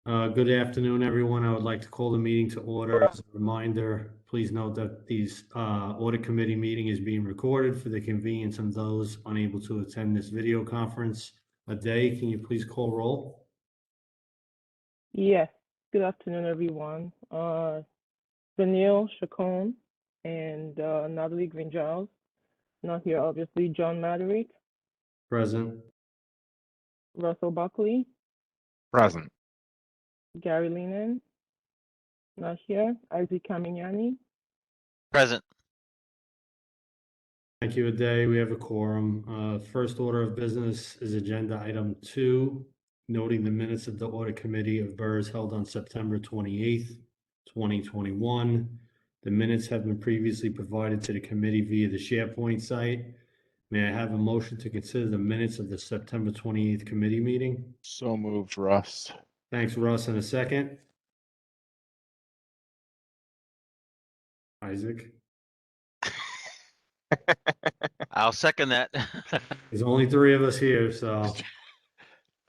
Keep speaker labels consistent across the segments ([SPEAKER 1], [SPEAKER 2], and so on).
[SPEAKER 1] Good afternoon, everyone. I would like to call the meeting to order. As a reminder, please note that these audit committee meeting is being recorded for the convenience of those unable to attend this video conference. Aday, can you please call roll?
[SPEAKER 2] Yes. Good afternoon, everyone. Danielle Chacon and Natalie Green-Giles. Not here, obviously. John Maderick.
[SPEAKER 1] Present.
[SPEAKER 2] Russell Buckley.
[SPEAKER 3] Present.
[SPEAKER 2] Gary Lehman. Not here. Isaac Kaminyani.
[SPEAKER 4] Present.
[SPEAKER 1] Thank you, Aday. We have a quorum. First order of business is agenda item 2, noting the minutes of the audit committee of BERS held on September 28th, 2021. The minutes have been previously provided to the committee via the SharePoint site. May I have a motion to consider the minutes of the September 28th committee meeting?
[SPEAKER 3] So moved, Russ.
[SPEAKER 1] Thanks, Russ. And a second? Isaac?
[SPEAKER 4] I'll second that.
[SPEAKER 1] There's only 3 of us here, so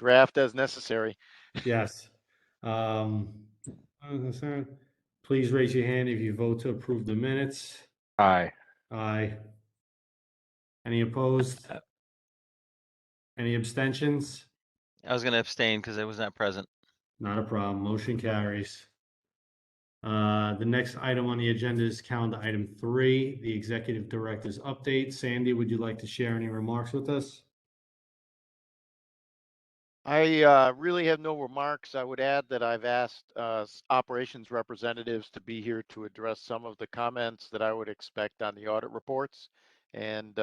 [SPEAKER 5] Draft as necessary.
[SPEAKER 1] yes. Please raise your hand if you vote to approve the minutes.
[SPEAKER 3] Aye.
[SPEAKER 1] Aye. Any opposed? Any abstentions?
[SPEAKER 4] I was going to abstain because I was not present.
[SPEAKER 1] Not a problem. Motion carries. The next item on the agenda is calendar item 3, the executive director's update. Sandy, would you like to share any remarks with us?
[SPEAKER 5] I really have no remarks. I would add that I've asked operations representatives to be here to address some of the comments that I would expect on the audit reports, and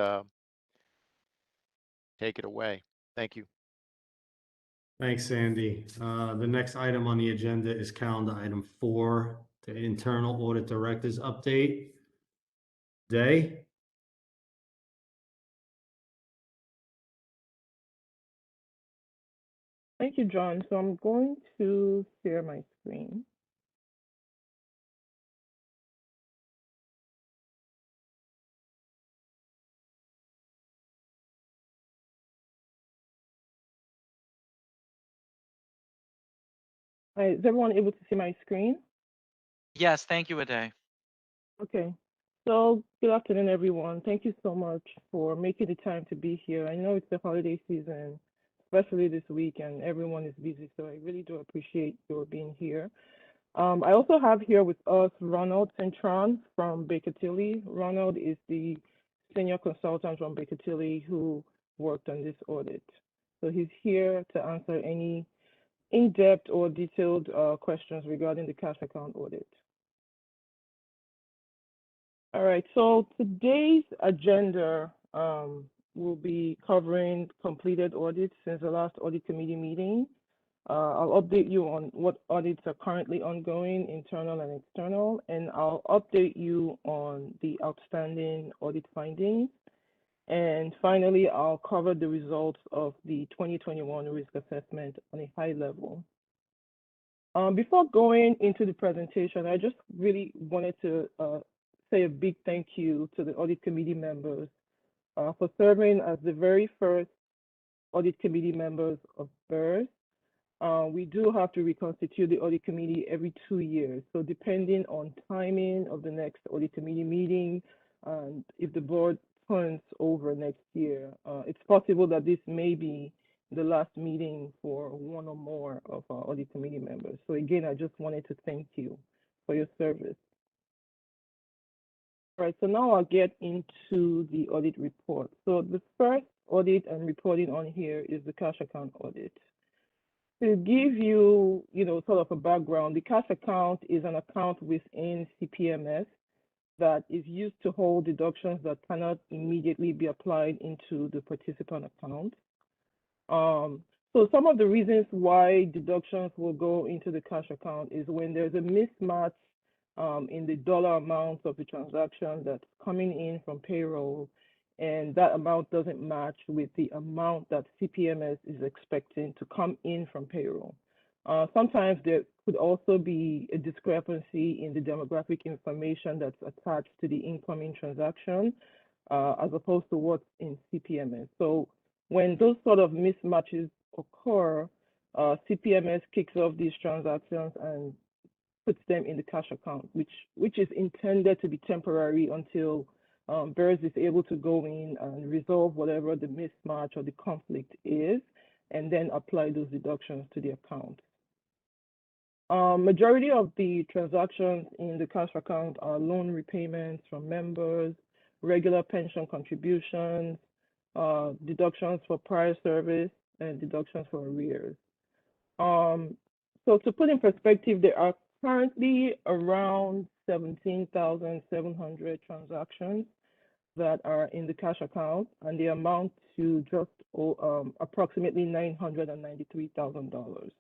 [SPEAKER 5] take it away. Thank you.
[SPEAKER 1] Thanks, Sandy. The next item on the agenda is calendar item 4, the internal audit director's update. Day?
[SPEAKER 2] Thank you, John. So I'm going to share my screen. All right, is everyone able to see my screen?
[SPEAKER 6] Yes, thank you, Aday.
[SPEAKER 2] Okay. So good afternoon, everyone. Thank you so much for making the time to be here. I know it's the holiday season, especially this week, and everyone is busy, so I really do appreciate your being here. I also have here with us Ronald Centron from Baker Tilly. Ronald is the senior consultant from Baker Tilly who worked on this audit. So he's here to answer any in-depth or detailed questions regarding the cash account audit. All right, so today's agenda will be covering completed audits since the last audit committee meeting. I'll update you on what audits are currently ongoing, internal and external, and I'll update you on the outstanding audit findings. And finally, I'll cover the results of the 2021 risk assessment on a high level. Before going into the presentation, I just really wanted to say a big thank you to the audit committee members for serving as the very first audit committee members of BERS. We do have to reconstitute the audit committee every 2 years. So depending on timing of the next audit committee meeting, and if the board turns over next year, it's possible that this may be the last meeting for one or more of our audit committee members. So again, I just wanted to thank you for your service. All right, so now I'll get into the audit report. So the first audit I'm reporting on here is the cash account audit. To give you, sort of a background, the cash account is an account within CPMS that is used to hold deductions that cannot immediately be applied into the participant account. So some of the reasons why deductions will go into the cash account is when there's a mismatch in the dollar amount of the transaction that's coming in from payroll, and that amount doesn't match with the amount that CPMS is expecting to come in from payroll. Sometimes there could also be a discrepancy in the demographic information that's attached to the incoming transaction, as opposed to what's in CPMS. So when those sort of mismatches occur, CPMS kicks off these transactions and puts them in the cash account, which is intended to be temporary until BERS is able to go in and resolve whatever the mismatch or the conflict is, and then apply those deductions to the account. Majority of the transactions in the cash account are loan repayments from members, regular pension contributions, deductions for prior service, and deductions for arrears. So to put in perspective, there are currently around 17,700 transactions that are in the cash account, and they amount to just approximately $993,000.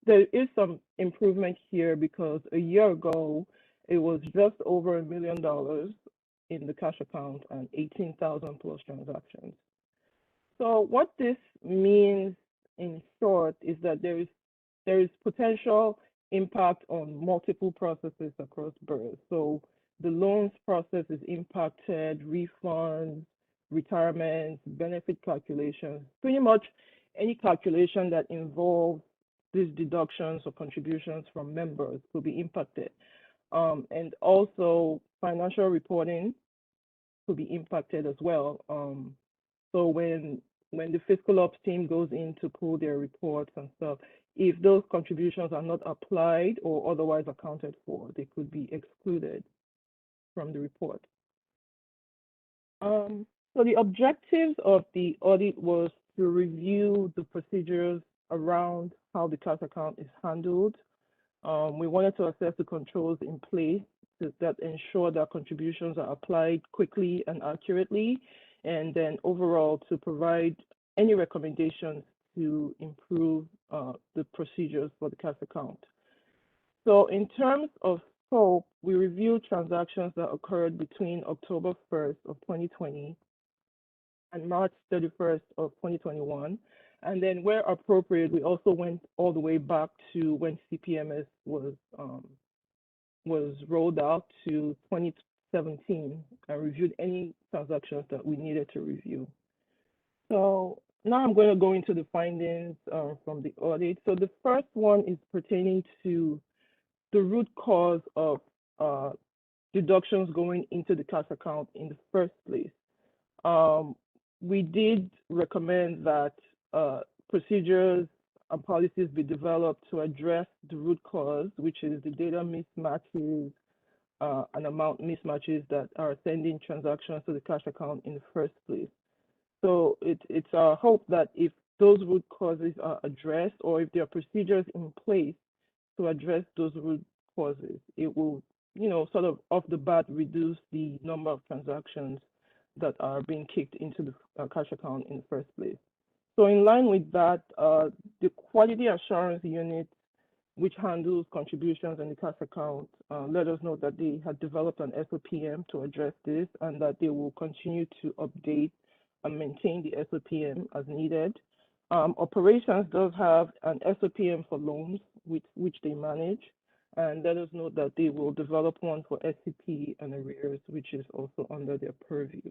[SPEAKER 2] There is some improvement here because a year ago it was just over $1 million in the cash account and 18,000 plus transactions. So what this means in short is that there is potential impact on multiple processes across BERS. So the loans process is impacted, refunds, retirements, benefit calculations, pretty much any calculation that involves these deductions or contributions from members will be impacted. And also financial reporting will be impacted as well. So when the fiscal ops team goes in to pull their reports and stuff, if those contributions are not applied or otherwise accounted for, they could be excluded from the report. So the objectives of the audit was to review the procedures around how the cash account is handled. We wanted to assess the controls in place that ensure that contributions are applied quickly and accurately, and then overall to provide any recommendations to improve the procedures for the cash account. So in terms of scope, we reviewed transactions that occurred between October 1st of 2020 and March 31st of 2021. And then where appropriate, we also went all the way back to when CPMS was rolled out to 2017 and reviewed any transactions that we needed to review. So now I'm going to go into the findings from the audit. So the first one is pertaining to the root cause of deductions going into the cash account in the first place. We did recommend that procedures and policies be developed to address the root cause, which is the data mismatches and amount mismatches that are sending transactions to the cash account in the first place. So it's our hope that if those root causes are addressed, or if there are procedures in place to address those root causes, it will, sort of off the bat reduce the number of transactions that are being kicked into the cash account in the first place. So in line with that, the quality assurance unit, which handles contributions in the cash account, let us know that they had developed an SOPM to address this, and that they will continue to update and maintain the SOPM as needed. Operations does have an SOPM for loans, which they manage, and let us know that they will develop one for SCP and arrears, which is also under their purview.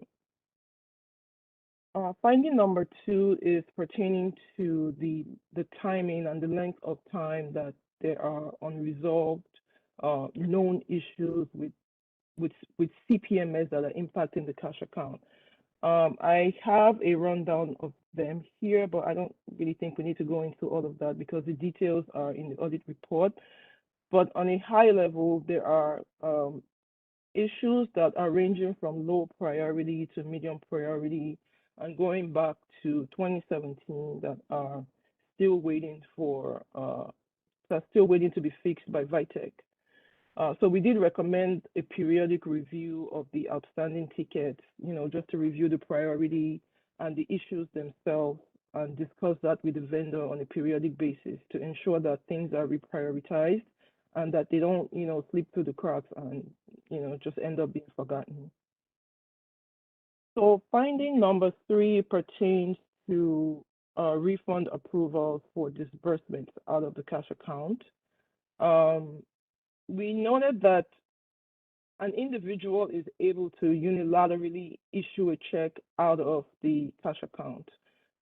[SPEAKER 2] Finding number 2 is pertaining to the timing and the length of time that there are unresolved known issues with CPMS that are impacting the cash account. I have a rundown of them here, but I don't really think we need to go into all of that because the details are in the audit report. But on a high level, there are issues that are ranging from low priority to medium priority and going back to 2017 that are still waiting to be fixed by VITEC. So we did recommend a periodic review of the outstanding tickets, just to review the priority and the issues themselves and discuss that with the vendor on a periodic basis to ensure that things are reprioritized and that they don't, slip through the cracks and, just end up being forgotten. So finding number 3 pertains to refund approvals for disbursements out of the cash account. We noted that an individual is able to unilaterally issue a check out of the cash account.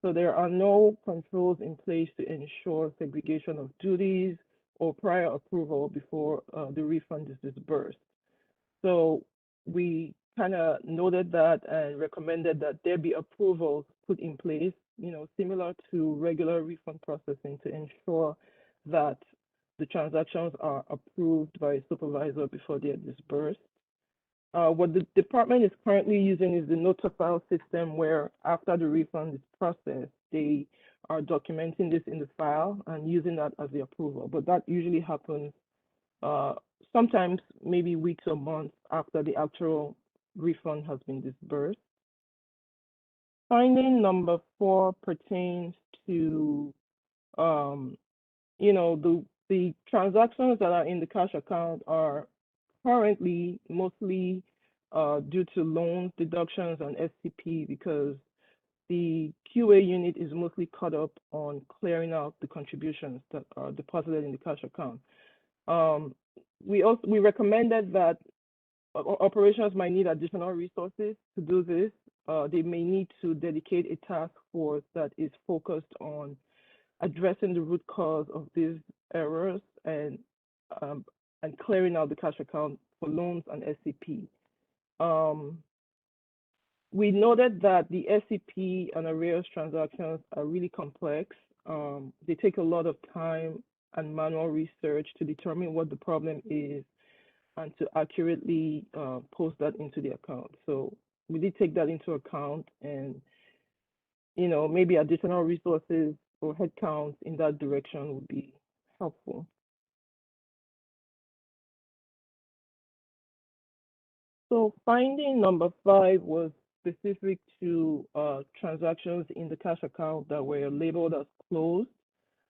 [SPEAKER 2] So there are no controls in place to ensure segregation of duties or prior approval before the refund is disbursed. So we kind of noted that and recommended that there be approvals put in place, similar to regular refund processing to ensure that the transactions are approved by a supervisor before they are disbursed. What the department is currently using is the note-to-file system, where after the refund is processed, they are documenting this in the file and using that as the approval. But that usually happens sometimes maybe weeks or months after the actual refund has been disbursed. Finding number 4 pertains to the transactions that are in the cash account are currently mostly due to loans, deductions, and SCP, because the QA unit is mostly caught up on clearing out the contributions that are deposited in the cash account. We recommended that operations might need additional resources to do this. They may need to dedicate a task force that is focused on addressing the root cause of these errors and clearing out the cash account for loans and SCP. We noted that the SCP and arrears transactions are really complex. They take a lot of time and manual research to determine what the problem is and to accurately post that into the account. So we did take that into account, and maybe additional resources or headcounts in that direction would be helpful. So finding number 5 was specific to transactions in the cash account that were labeled as closed.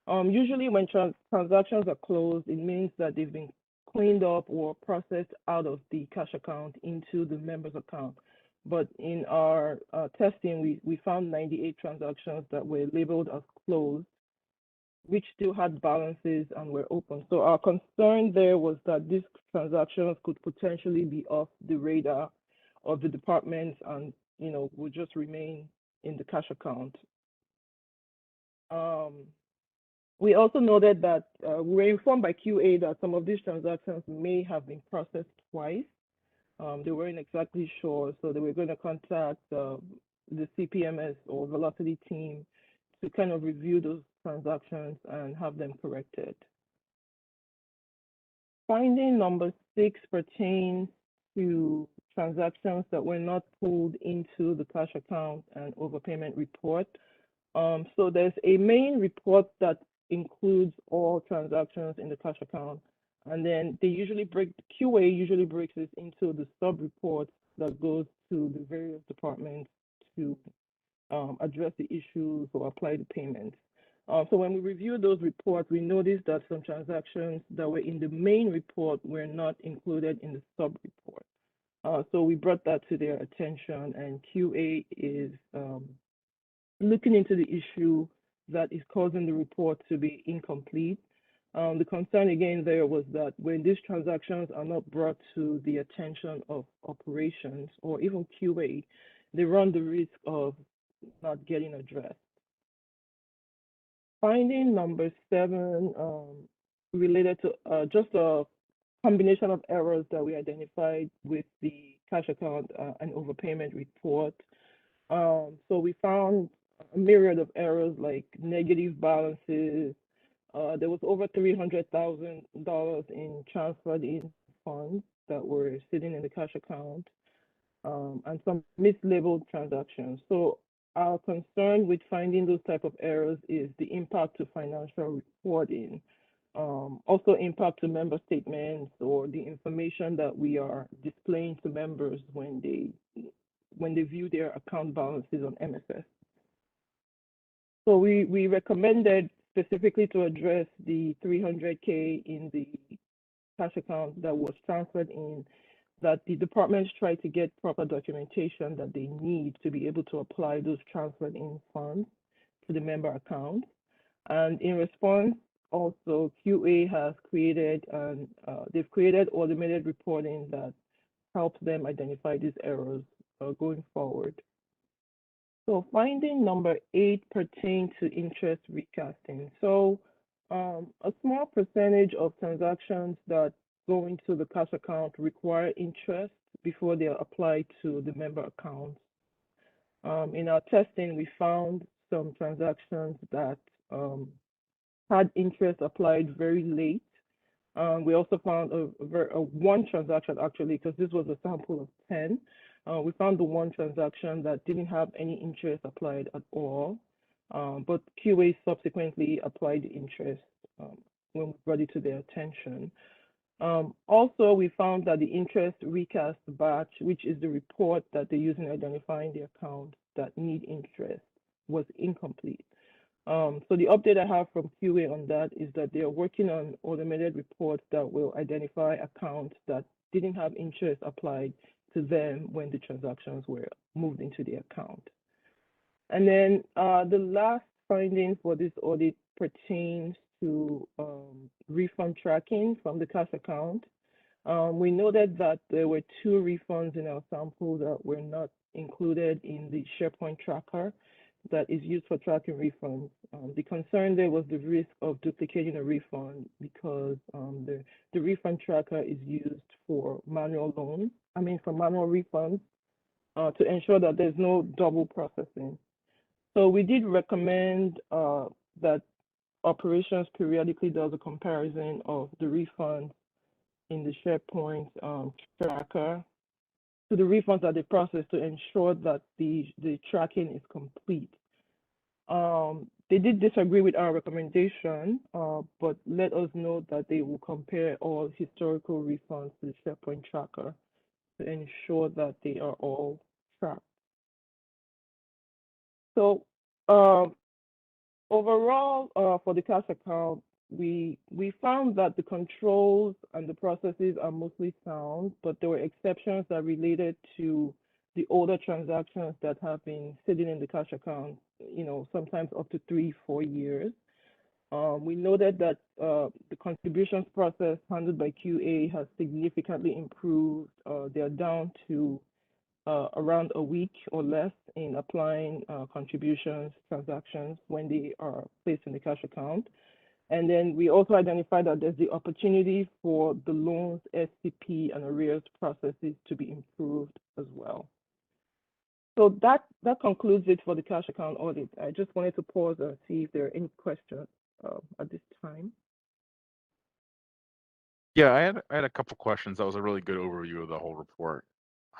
[SPEAKER 2] Usually when transactions are closed, it means that they've been cleaned up or processed out of the cash account into the member's account. But in our testing, we found 98 transactions that were labeled as closed, which still had balances and were open. So our concern there was that these transactions could potentially be off the radar of the departments and, would just remain in the cash account. We also noted that we were informed by QA that some of these transactions may have been processed twice. They weren't exactly sure, so they were going to contact the CPMS or Velocity team to kind of review those transactions and have them corrected. Finding number 6 pertains to transactions that were not pulled into the cash account and overpayment report. So there's a main report that includes all transactions in the cash account, and then QA usually breaks this into the sub-reports that goes to the various departments to address the issues or apply the payments. So when we reviewed those reports, we noticed that some transactions that were in the main report were not included in the sub-report. So we brought that to their attention, and QA is looking into the issue that is causing the report to be incomplete. The concern again there was that when these transactions are not brought to the attention of operations or even QA, they run the risk of not getting addressed. Finding number 7 related to just a combination of errors that we identified with the cash account and overpayment report. So we found a myriad of errors like negative balances. There was over $300,000 in transferred in funds that were sitting in the cash account, and some mislabeled transactions. So our concern with finding those type of errors is the impact to financial reporting, also impact to member statements or the information that we are displaying to members when they view their account balances on MSS. So we recommended specifically to address the $300K in the cash account that was transferred in, that the departments try to get proper documentation that they need to be able to apply those transferred in funds to the member account. And in response, also QA has created they've created automated reporting that helps them identify these errors going forward. So finding number 8 pertains to interest recasting. So a small percentage of transactions that go into the cash account require interest before they are applied to the member accounts. In our testing, we found some transactions that had interest applied very late. We also found one transaction, actually, because this was a sample of 10. We found the one transaction that didn't have any interest applied at all, but QA subsequently applied the interest when we brought it to their attention. Also, we found that the interest recast batch, which is the report that they use in identifying the accounts that need interest, was incomplete. So the update I have from QA on that is that they are working on automated reports that will identify accounts that didn't have interest applied to them when the transactions were moved into the account. And then the last finding for this audit pertains to refund tracking from the cash account. We noted that there were 2 refunds in our sample that were not included in the SharePoint tracker that is used for tracking refunds. The concern there was the risk of duplicating a refund because the refund tracker is used for manual loans, for manual refunds to ensure that there's no double processing. So we did recommend that operations periodically does a comparison of the refunds in the SharePoint tracker to the refunds that they process to ensure that the tracking is complete. They did disagree with our recommendation, but let us know that they will compare all historical refunds to the SharePoint tracker to ensure that they are all tracked. So overall, for the cash account, we found that the controls and the processes are mostly sound, but there were exceptions that related to the older transactions that have been sitting in the cash account, sometimes up to 3-4 years. We noted that the contributions process handled by QA has significantly improved. They're down to around a week or less in applying contributions transactions when they are placed in the cash account. And then we also identified that there's the opportunity for the loans, SCP, and arrears processes to be improved as well. So that concludes it for the cash account audit. I just wanted to pause and see if there are any questions at this time.
[SPEAKER 3] Yeah, I had a couple questions. That was a really good overview of the whole report.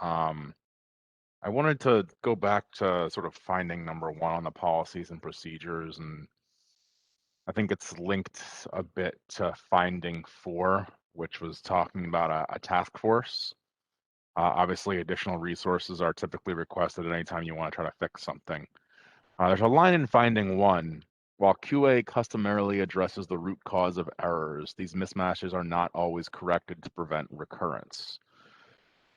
[SPEAKER 3] I wanted to go back to sort of finding number 1 on the policies and procedures, and I think it's linked a bit to finding 4, which was talking about a task force. Obviously, additional resources are typically requested at any time you want to try to fix something. There's a line in finding 1. While QA customarily addresses the root cause of errors, these mismatches are not always corrected to prevent recurrence.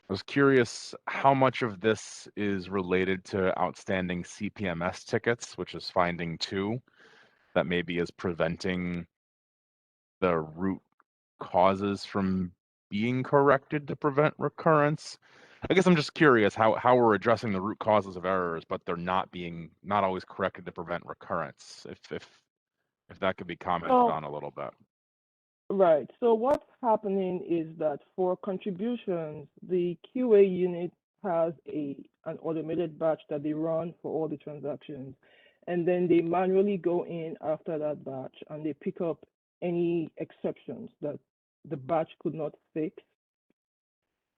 [SPEAKER 3] I was curious how much of this is related to outstanding CPMS tickets, which is finding 2, that maybe is preventing the root causes from being corrected to prevent recurrence. I guess I'm just curious how we're addressing the root causes of errors, but they're not always corrected to prevent recurrence. If that could be commented on a little bit.
[SPEAKER 2] Right. So what's happening is that for contributions, the QA unit has an automated batch that they run for all the transactions. And then they manually go in after that batch and they pick up any exceptions that the batch could not fix.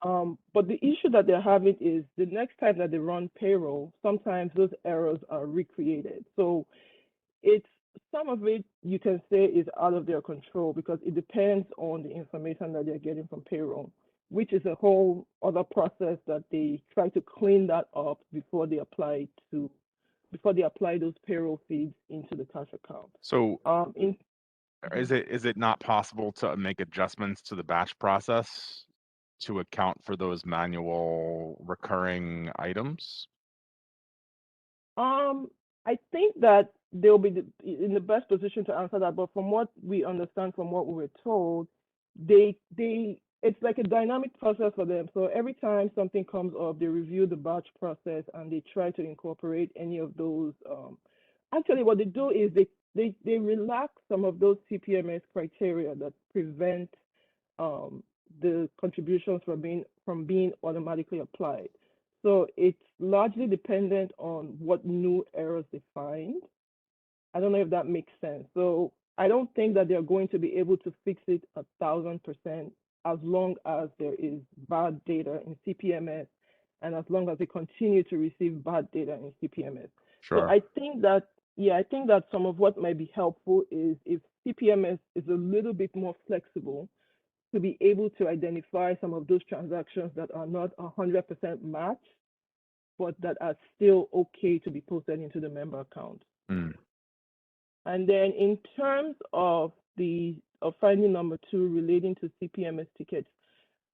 [SPEAKER 2] But the issue that they're having is the next time that they run payroll, sometimes those errors are recreated. So some of it you can say is out of their control because it depends on the information that they're getting from payroll, which is a whole other process that they try to clean that up before they apply those payroll feeds into the cash account.
[SPEAKER 3] So is it not possible to make adjustments to the batch process to account for those manual recurring items?
[SPEAKER 2] I think that they'll be in the best position to answer that, but from what we understand, from what we were told, they it's like a dynamic process for them. So every time something comes up, they review the batch process and they try to incorporate any of those. Actually, what they do is they relax some of those CPMS criteria that prevent the contributions from being automatically applied. So it's largely dependent on what new errors they find. I don't know if that makes sense. So I don't think that they're going to be able to fix it 1,000% as long as there is bad data in CPMS and as long as they continue to receive bad data in CPMS. So
[SPEAKER 3] Sure.
[SPEAKER 2] I think that some of what might be helpful is if CPMS is a little bit more flexible to be able to identify some of those transactions that are not 100% matched, but that are still okay to be posted into the member account.
[SPEAKER 3] Mm.
[SPEAKER 2] And then in terms of finding number 2 relating to CPMS tickets,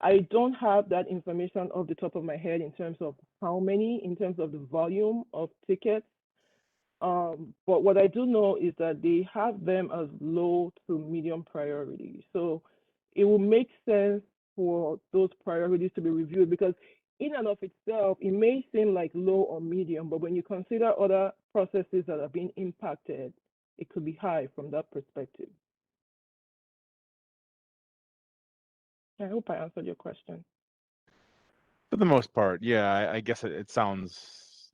[SPEAKER 2] I don't have that information off the top of my head in terms of how many, in terms of the volume of tickets. But what I do know is that they have them as low to medium priority. So it will make sense for those priorities to be reviewed because in and of itself, it may seem like low or medium, but when you consider other processes that are being impacted, it could be high from that perspective. I hope I answered your question.
[SPEAKER 3] For the most part, yeah, I guess it sounds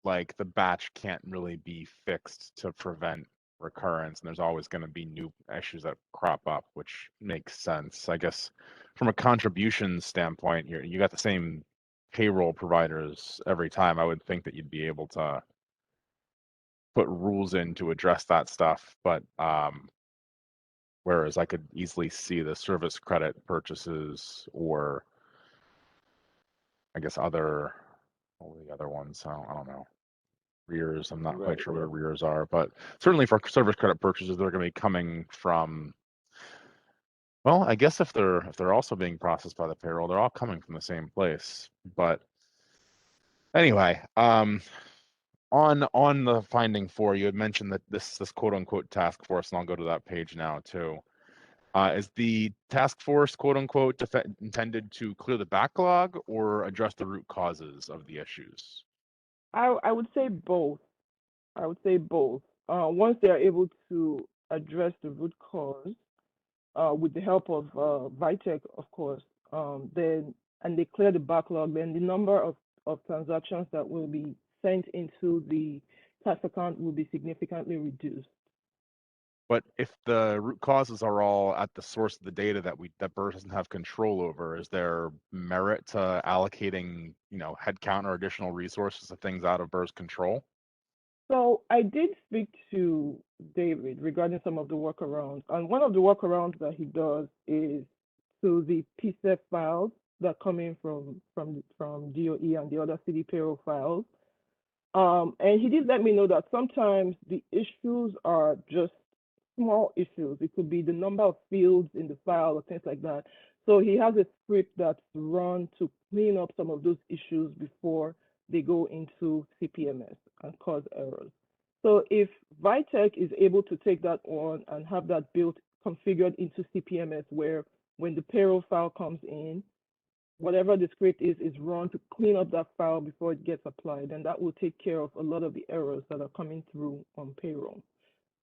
[SPEAKER 3] like the batch can't really be fixed to prevent recurrence, and there's always going to be new issues that crop up, which makes sense. I guess from a contribution standpoint, you got the same payroll providers every time. I would think that you'd be able to put rules in to address that stuff, but whereas I could easily see the service credit purchases or I guess what are the other ones? I don't know. Rears, I'm not quite sure what rears are, but certainly for service credit purchases, they're going to be coming from, well, I guess if they're also being processed by the payroll, they're all coming from the same place. But anyway, on the finding 4, you had mentioned that this quote unquote task force, and I'll go to that page now too. Is the task force, quote unquote, intended to clear the backlog or address the root causes of the issues?
[SPEAKER 2] I would say both. I would say both. Once they are able to address the root cause, with the help of Vitech, of course, then and they clear the backlog, then the number of transactions that will be sent into the cash account will be significantly reduced.
[SPEAKER 3] But if the root causes are all at the source of the data that BERS doesn't have control over, is there merit to allocating, headcount or additional resources to things out of BERS control?
[SPEAKER 2] So I did speak to David regarding some of the workarounds, and one of the workarounds that he does is to the PSEF files that come in from DOE and the other city payroll files. And he did let me know that sometimes the issues are just small issues. It could be the number of fields in the file or things like that. So he has a script that's run to clean up some of those issues before they go into CPMS and cause errors. So if Vitech is able to take that on and have that built, configured into CPMS, where when the payroll file comes in, whatever the script is run to clean up that file before it gets applied, and that will take care of a lot of the errors that are coming through on payroll.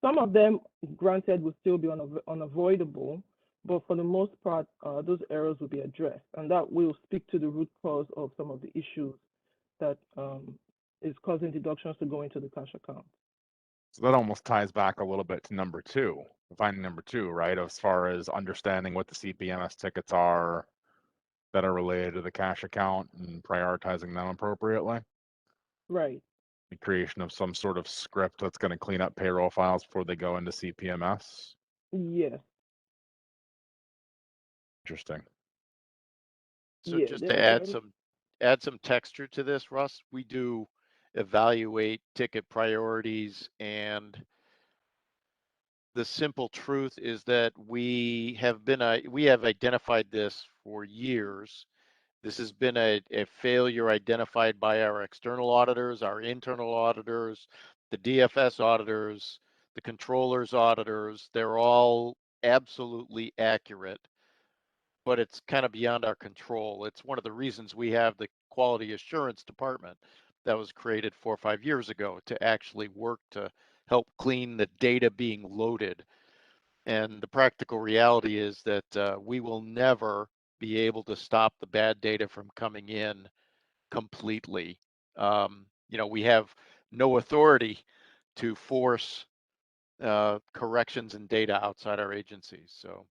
[SPEAKER 2] Some of them, granted, will still be unavoidable, but for the most part, those errors will be addressed, and that will speak to the root cause of some of the issues that is causing deductions to go into the cash account.
[SPEAKER 3] So that almost ties back a little bit to number 2, finding number 2, right? As far as understanding what the CPMS tickets are that are related to the cash account and prioritizing them appropriately.
[SPEAKER 2] Right.
[SPEAKER 3] The creation of some sort of script that's going to clean up payroll files before they go into CPMS.
[SPEAKER 2] Yes.
[SPEAKER 3] Interesting.
[SPEAKER 5] So
[SPEAKER 2] Yeah,
[SPEAKER 5] just
[SPEAKER 2] there
[SPEAKER 5] to
[SPEAKER 2] are
[SPEAKER 5] add some texture to this, Russ, we do evaluate ticket priorities, and the simple truth is that we have identified this for years. This has been a failure identified by our external auditors, our internal auditors, the DFS auditors, the controllers auditors. They're all absolutely accurate. but it's kind of beyond our control. It's one of the reasons we have the quality assurance department that was created 4 or 5 years ago to actually work to help clean the data being loaded. And the practical reality is that we will never be able to stop the bad data from coming in completely. We have no authority to force corrections in data outside our agencies. So,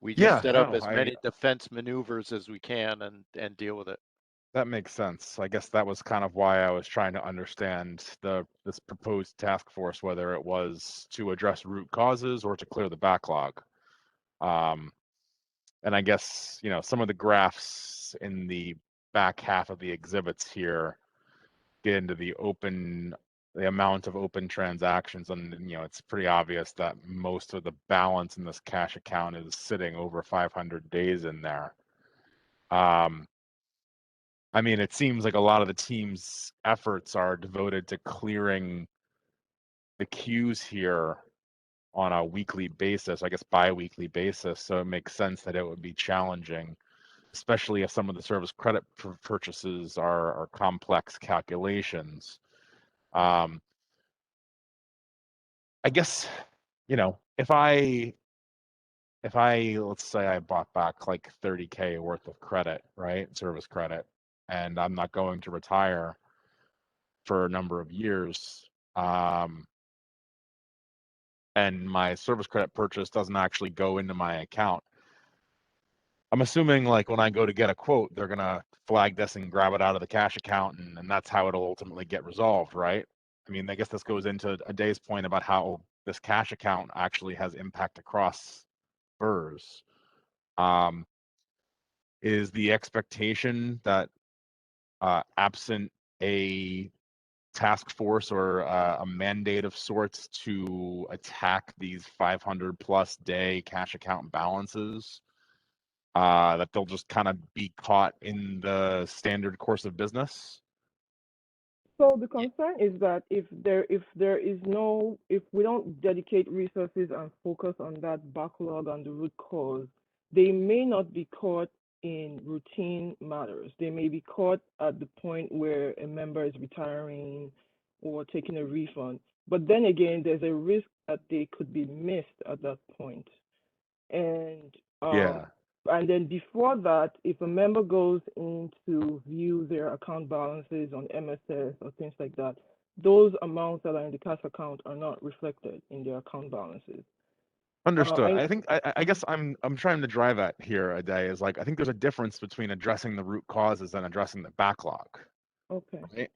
[SPEAKER 5] we just
[SPEAKER 3] Yeah,
[SPEAKER 5] set up
[SPEAKER 3] no,
[SPEAKER 5] as many defense maneuvers as we can and deal with it.
[SPEAKER 3] that makes sense. I guess that was kind of why I was trying to understand this proposed task force, whether it was to address root causes or to clear the backlog. And I guess, some of the graphs in the back half of the exhibits here get into the amount of open transactions, and it's pretty obvious that most of the balance in this cash account is sitting over 500 days in there. I mean, it seems like a lot of the team's efforts are devoted to clearing the queues here on a weekly basis, I guess bi-weekly basis. So it makes sense that it would be challenging, especially if some of the service credit purchases are complex calculations. I guess, if I let's say I bought back like 30K worth of credit, right, service credit, and I'm not going to retire for a number of years, and my service credit purchase doesn't actually go into my account, I'm assuming like when I go to get a quote, they're gonna flag this and grab it out of the cash account, and that's how it'll ultimately get resolved, right? I mean, I guess this goes into a day's point about how this cash account actually has impact across BERS. Is the expectation that absent a task force or a mandate of sorts to attack these 500 plus day cash account balances, that they'll just kind of be caught in the standard course of business?
[SPEAKER 2] So the concern is that if we don't dedicate resources and focus on that backlog and the root cause, they may not be caught in routine matters. They may be caught at the point where a member is retiring or taking a refund. But then again, there's a risk that they could be missed at that point. And
[SPEAKER 3] Yeah.
[SPEAKER 2] and then before that, if a member goes in to view their account balances on MSS or things like that, those amounts that are in the cash account are not reflected in their account balances.
[SPEAKER 3] Understood. I think I guess I'm trying to drive at here a day is like I think there's a difference between addressing the root causes and addressing the backlog.
[SPEAKER 2] Okay.
[SPEAKER 3] Right?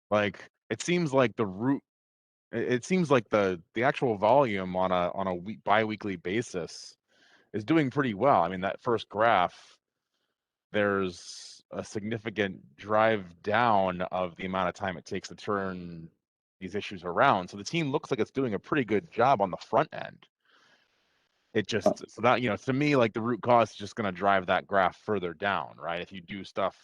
[SPEAKER 3] Like it seems like the actual volume on a bi-weekly basis is doing pretty well. I mean, that first graph, there's a significant drive down of the amount of time it takes to turn these issues around. So the team looks like it's doing a pretty good job on the front end. It just, so that, to me, like the root cause is just going to drive that graph further down, right? If you do stuff,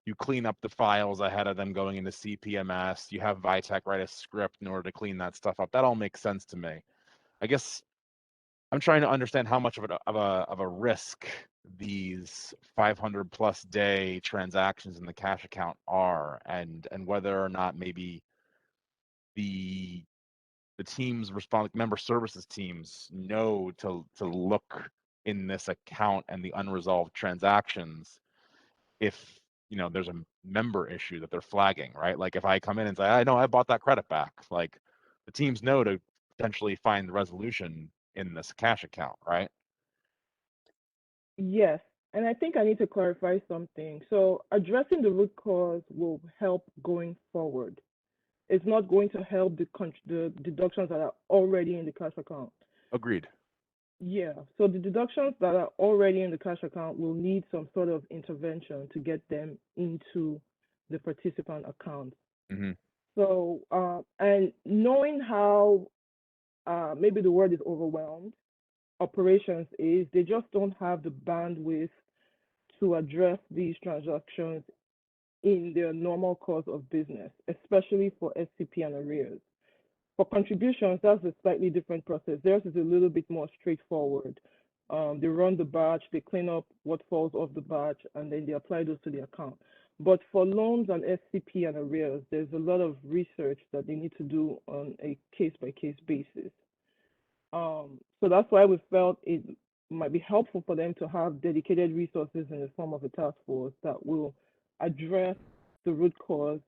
[SPEAKER 3] you clean up the files ahead of them going into CPMS, you have Vitek write a script in order to clean that stuff up. That all makes sense to me. I guess I'm trying to understand how much of a risk these 500 plus day transactions in the cash account are, and whether or not maybe the teams member services teams know to look in this account and the unresolved transactions if there's a member issue that they're flagging, right? Like if I come in and say, I know I bought that credit back, like the teams know to potentially find the resolution in this cash account, right?
[SPEAKER 2] Yes, and I think I need to clarify something. So addressing the root cause will help going forward. It's not going to help the deductions that are already in the cash account.
[SPEAKER 3] Agreed.
[SPEAKER 2] Yeah, so the deductions that are already in the cash account will need some sort of intervention to get them into the participant account.
[SPEAKER 3] Mm-hmm.
[SPEAKER 2] So, and knowing how maybe the word is overwhelmed, operations is, they just don't have the bandwidth to address these transactions in their normal course of business, especially for SCP and arrears. For contributions, that's a slightly different process. Theirs is a little bit more straightforward. They run the batch, they clean up what falls off the batch, and then they apply those to the account. But for loans and SCP and arrears, there's a lot of research that they need to do on a case-by-case basis. So that's why we felt it might be helpful for them to have dedicated resources in the form of a task force that will address the root cause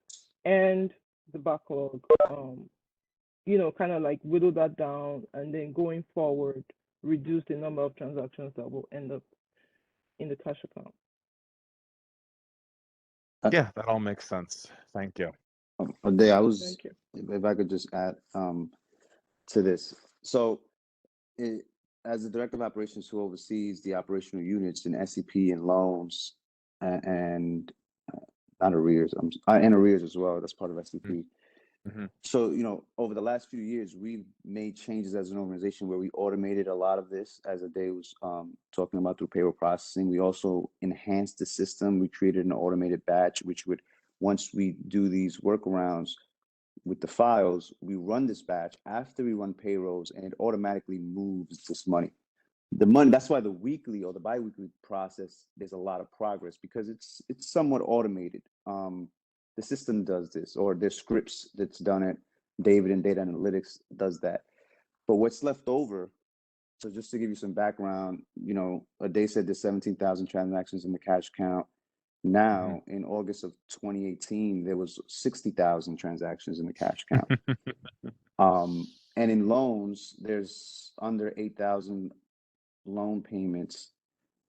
[SPEAKER 2] and the backlog, kind of like whittle that down, and then going forward, reduce the number of transactions that will end up in the cash account.
[SPEAKER 3] Yeah, that all makes sense. Thank you.
[SPEAKER 7] Ade,
[SPEAKER 2] Thank you.
[SPEAKER 7] if I could just add to this. So, as the Director of Operations who oversees the operational units in SCP and loans and not arrears, and arrears as well, that's part of SCP.
[SPEAKER 3] Mm-hmm.
[SPEAKER 7] So, over the last few years, we've made changes as an organization where we automated a lot of this, as Ade was talking about, through payroll processing. We also enhanced the system. We created an automated batch, which would, once we do these workarounds with the files, we run this batch after we run payrolls, and it automatically moves this money. The money, that's why the weekly or the biweekly process, there's a lot of progress because it's somewhat automated. The system does this, or there's scripts that's done it. David in data analytics does that. But what's left over, so just to give you some background, Ade said there's 17,000 transactions in the cash account. Now, in August of 2018, there was 60,000 transactions in the cash account. And in loans, there's under 8,000 loan payments.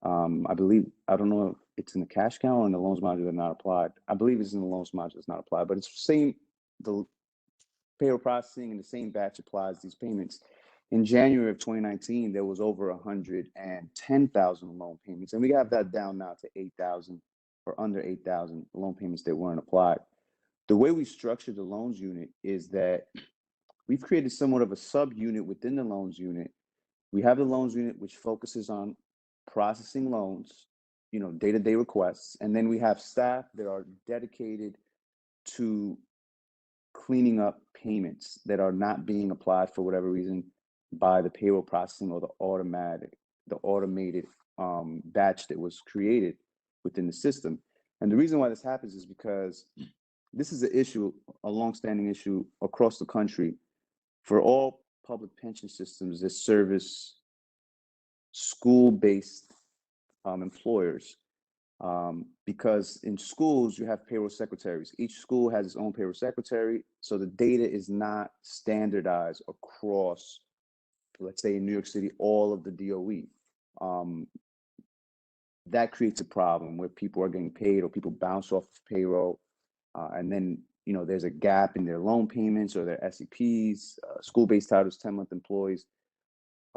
[SPEAKER 7] I believe, I don't know if it's in the cash account or in the loans module that are not applied. I believe it's in the loans module that's not applied, but it's the payroll processing and the same batch applies these payments. In January of 2019, there was over 110,000 loan payments, and we have that down now to 8,000 or under 8,000 loan payments that weren't applied. The way we structure the loans unit is that we've created somewhat of a sub-unit within the loans unit. We have the loans unit, which focuses on processing loans, day-to-day requests. And then we have staff that are dedicated to cleaning up payments that are not being applied for whatever reason by the payroll processing or the automated batch that was created within the system. And the reason why this happens is because this is an issue, a longstanding issue across the country for all public pension systems that service school-based employers. Because in schools, you have payroll secretaries. Each school has its own payroll secretary. So the data is not standardized across, let's say in New York City, all of the DOE. That creates a problem where people are getting paid or people bounce off of payroll. And then, there's a gap in their loan payments or their SEPs, school-based titles, 10-month employees,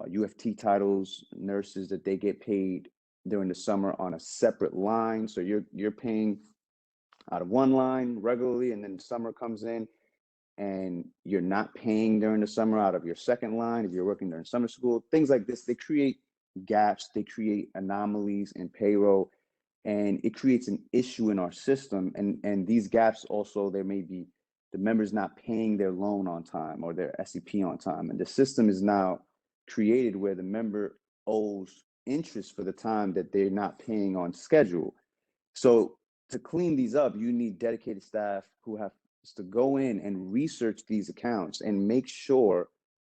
[SPEAKER 7] UFT titles, nurses that they get paid during the summer on a separate line. So you're paying out of one line regularly, and then summer comes in and you're not paying during the summer out of your second line if you're working during summer school. Things like this, they create gaps, they create anomalies in payroll, and it creates an issue in our system. And these gaps also, there may be the members not paying their loan on time or their SEP on time. And the system is now created where the member owes interest for the time that they're not paying on schedule. So to clean these up, you need dedicated staff who have to go in and research these accounts and make sure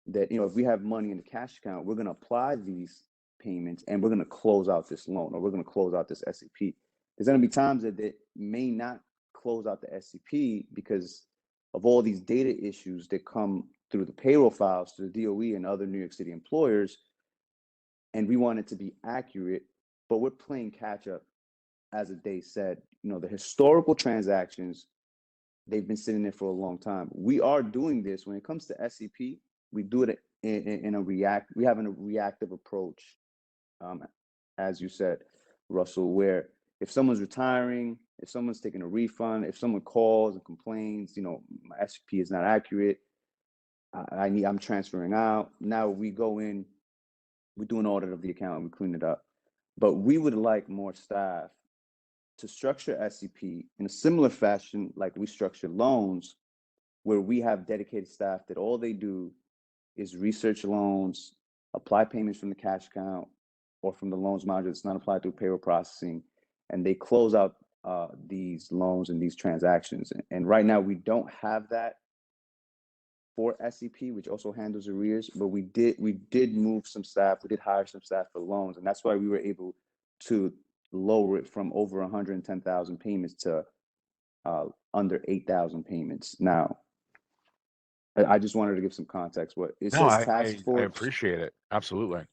[SPEAKER 7] that, if we have money in the cash account, we're going to apply these payments and we're going to close out this loan or we're going to close out this SEP. There's going to be times that they may not close out the SEP because of all these data issues that come through the payroll files to the DOE and other New York City employers. And we want it to be accurate, but we're playing catch up. As Ade said, the historical transactions, they've been sitting there for a long time. We are doing this when it comes to SEP. We do it in a reactive approach, as you said, Russell, where if someone's retiring, if someone's taking a refund, if someone calls and complains, my SEP is not accurate, I'm transferring out. Now we go in, we do an audit of the account and we clean it up. But we would like more staff to structure SEP in a similar fashion like we structure loans, where we have dedicated staff that all they do is research loans, apply payments from the cash account, or from the loans module that's not applied through payroll processing, and they close out these loans and these transactions. And right now we don't have that for SCP, which also handles arrears, but we did move some staff, we did hire some staff for loans, and that's why we were able to lower it from over 110,000 payments to under 8,000 payments. Now, I just wanted to give some context. What it
[SPEAKER 3] No,
[SPEAKER 7] says, task
[SPEAKER 3] I
[SPEAKER 7] force.
[SPEAKER 3] appreciate it. Absolutely.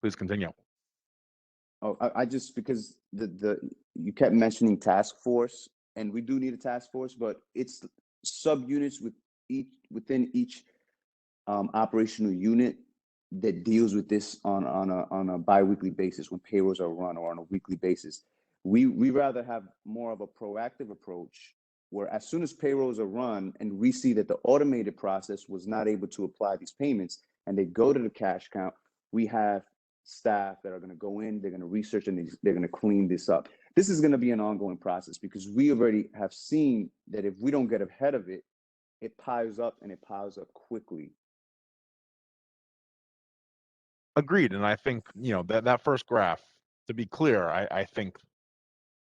[SPEAKER 3] Please continue.
[SPEAKER 7] Oh, I just, because you kept mentioning task force, and we do need a task force, but it's subunits within each operational unit that deals with this on a biweekly basis when payrolls are run, or on a weekly basis. We rather have more of a proactive approach, where as soon as payrolls are run and we see that the automated process was not able to apply these payments and they go to the cash count, we have staff that are going to go in, they're going to research, and they're going to clean this up. This is going to be an ongoing process, because we already have seen that if we don't get ahead of it, it piles up, and it piles up quickly.
[SPEAKER 3] Agreed. And I think, that first graph, to be clear, I think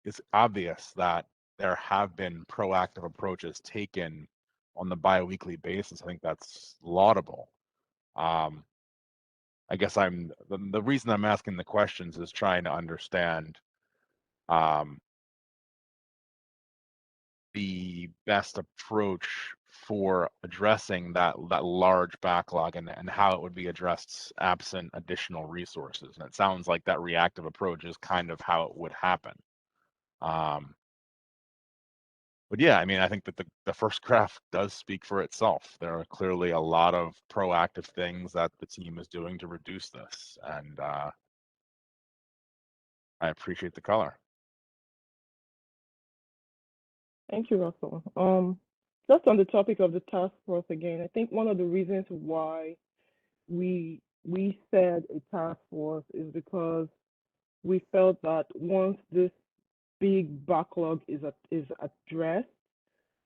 [SPEAKER 3] it's obvious that there have been proactive approaches taken on the biweekly basis. I think that's laudable. I guess the reason I'm asking the questions is trying to understand the best approach for addressing that large backlog, and how it would be addressed absent additional resources. And it sounds like that reactive approach is kind of how it would happen. But yeah, I mean, I think that the first graph does speak for itself. There are clearly a lot of proactive things that the team is doing to reduce this, and I appreciate the color.
[SPEAKER 2] Thank you, Russell. Just on the topic of the task force again, I think one of the reasons why we said a task force is because we felt that once this big backlog is addressed,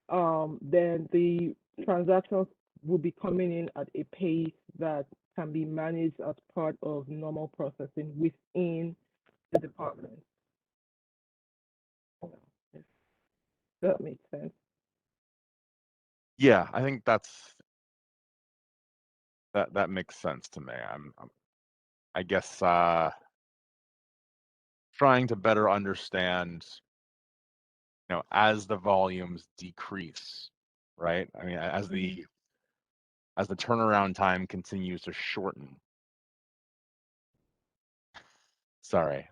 [SPEAKER 2] then the transactions will be coming in at a pace that can be managed as part of normal processing within the department. If that makes sense.
[SPEAKER 3] Yeah, I think that makes sense to me. I guess trying to better understand, as the volumes decrease, right? I mean, as the turnaround time continues to shorten. Sorry.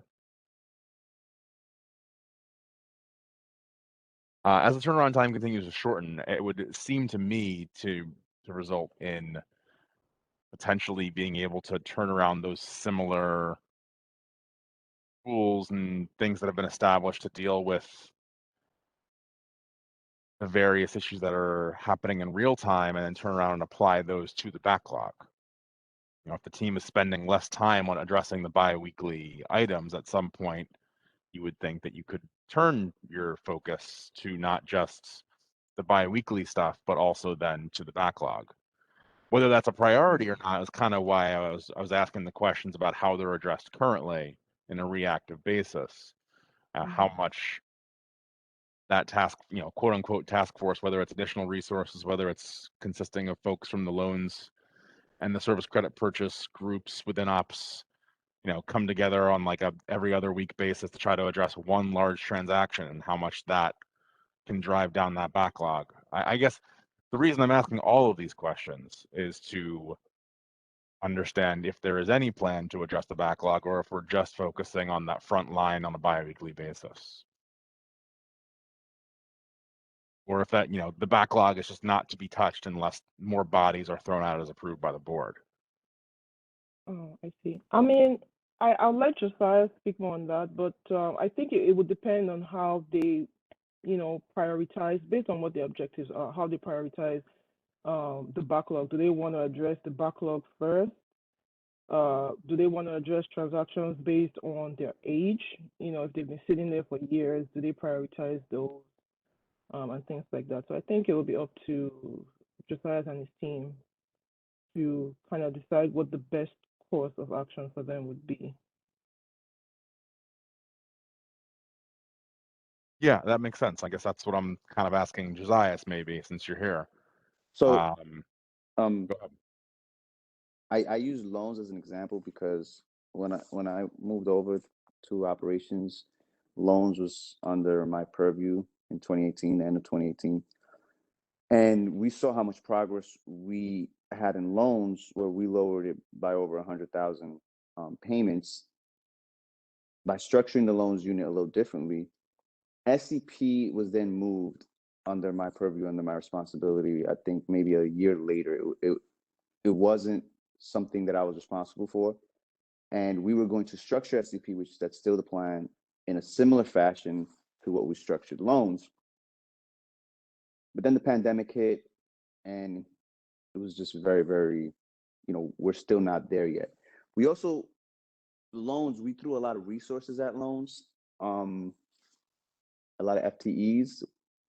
[SPEAKER 3] As the turnaround time continues to shorten, it would seem to me to result in potentially being able to turn around those similar tools and things that have been established to deal with the various issues that are happening in real time, and then turn around and apply those to the backlog. If the team is spending less time on addressing the biweekly items, at some point, you would think that you could turn your focus to not just the biweekly stuff, but also then to the backlog. Whether that's a priority or not is kind of why I was asking the questions about how they're addressed currently in a reactive basis. How much that task, quote unquote task force, whether it's additional resources, whether it's consisting of folks from the loans and the service credit purchase groups within ops, come together on like a every other week basis to try to address one large transaction, and how much that can drive down that backlog. I guess the reason I'm asking all of these questions is to understand if there is any plan to address the backlog, or if we're just focusing on that front line on a biweekly basis. Or if that, the backlog is just not to be touched unless more bodies are thrown out as approved by the board.
[SPEAKER 2] Oh, I see. I mean, I'll let Josiah speak more on that, but I think it would depend on how they, prioritize based on what their objectives are, how they prioritize the backlog. Do they want to address the backlog first? Do they want to address transactions based on their age? If they've been sitting there for years, do they prioritize those and things like that? So I think it will be up to Josiah and his team to kind of decide what the best course of action for them would be.
[SPEAKER 3] Yeah, that makes sense. I guess that's what I'm kind of asking Josias maybe, since you're here.
[SPEAKER 7] So,
[SPEAKER 3] Go ahead.
[SPEAKER 7] I use loans as an example because when I moved over to operations, loans was under my purview in 2018, the end of 2018. And we saw how much progress we had in loans, where we lowered it by over 100,000 payments by structuring the loans unit a little differently. SCP was then moved under my purview, under my responsibility. I think maybe a year later. It wasn't something that I was responsible for, and we were going to structure SCP, which that's still the plan, in a similar fashion to what we structured loans. But then the pandemic hit, and it was just very, very, we're still not there yet. We also, loans, we threw a lot of resources at loans, a lot of FTEs.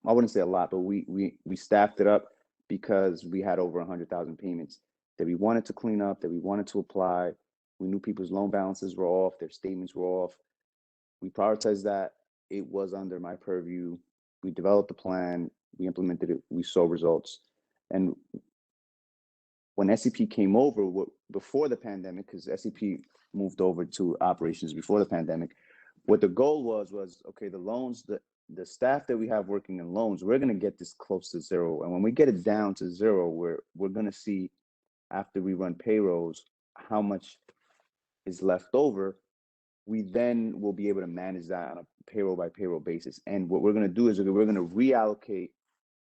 [SPEAKER 7] I wouldn't say a lot, but we staffed it up because we had over 100,000 payments that we wanted to clean up, that we wanted to apply. We knew people's loan balances were off, their statements were off. We prioritized that. It was under my purview. We developed a plan, we implemented it, we saw results. And when SCP came over, before the pandemic, because SCP moved over to operations before the pandemic, what the goal was okay, the loans, the staff that we have working in loans, we're going to get this close to zero. And when we get it down to zero, we're going to see, after we run payrolls, how much is left over. We then will be able to manage that on a payroll by payroll basis. And what we're going to do is we're going to reallocate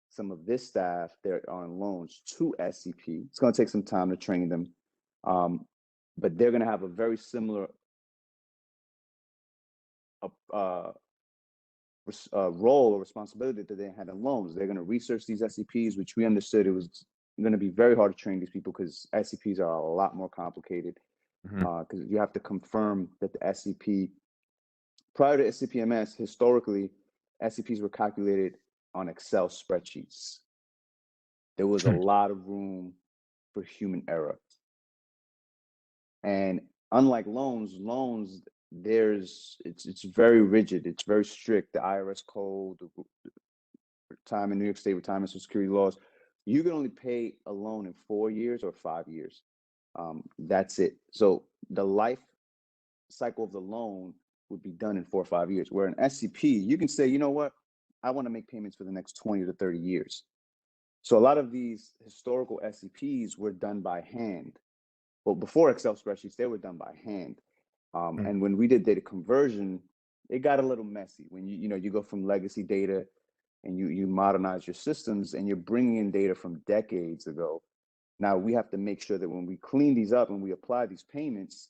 [SPEAKER 7] some of this staff that are on loans to SCP. It's going to take some time to train them, but they're going to have a very similar role or responsibility that they had in loans. They're going to research these SCPs, which we understood it was going to be very hard to train these people because SCPs are a lot more complicated, because you have to confirm that the SCP, prior to SCPMS, historically, SCPs were calculated on Excel spreadsheets. There was a lot of room for human error. And unlike loans, it's very rigid, it's very strict. The IRS code, the time in New York State retirement Social security laws, you can only pay a loan in 4 years or 5 years. That's it. So the life cycle of the loan would be done in 4 or 5 years. Where in SCP, you can say, you know what, I want to make payments for the next 20 to 30 years. So a lot of these historical SCPs were done by hand. Well, before Excel spreadsheets, they were done by hand. And when we did data conversion, it got a little messy. When you go from legacy data and you modernize your systems and you're bringing in data from decades ago. Now we have to make sure that when we clean these up and we apply these payments,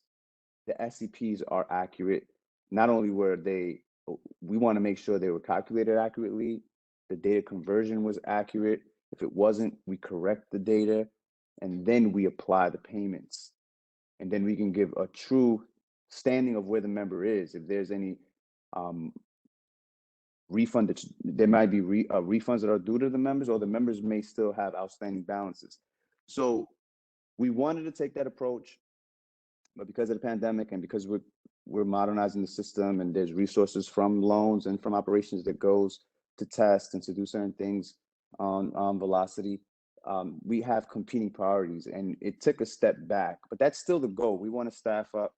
[SPEAKER 7] the SCPs are accurate. Not only we want to make sure they were calculated accurately, the data conversion was accurate. If it wasn't, we correct the data, and then we apply the payments. And then we can give a true standing of where the member is. If there's any refund, there might be refunds that are due to the members, or the members may still have outstanding balances. So we wanted to take that approach, but because of the pandemic and because we're modernizing the system and there's resources from loans and from operations that goes to test and to do certain things on velocity, we have competing priorities, and it took a step back, but that's still the goal. We want to staff up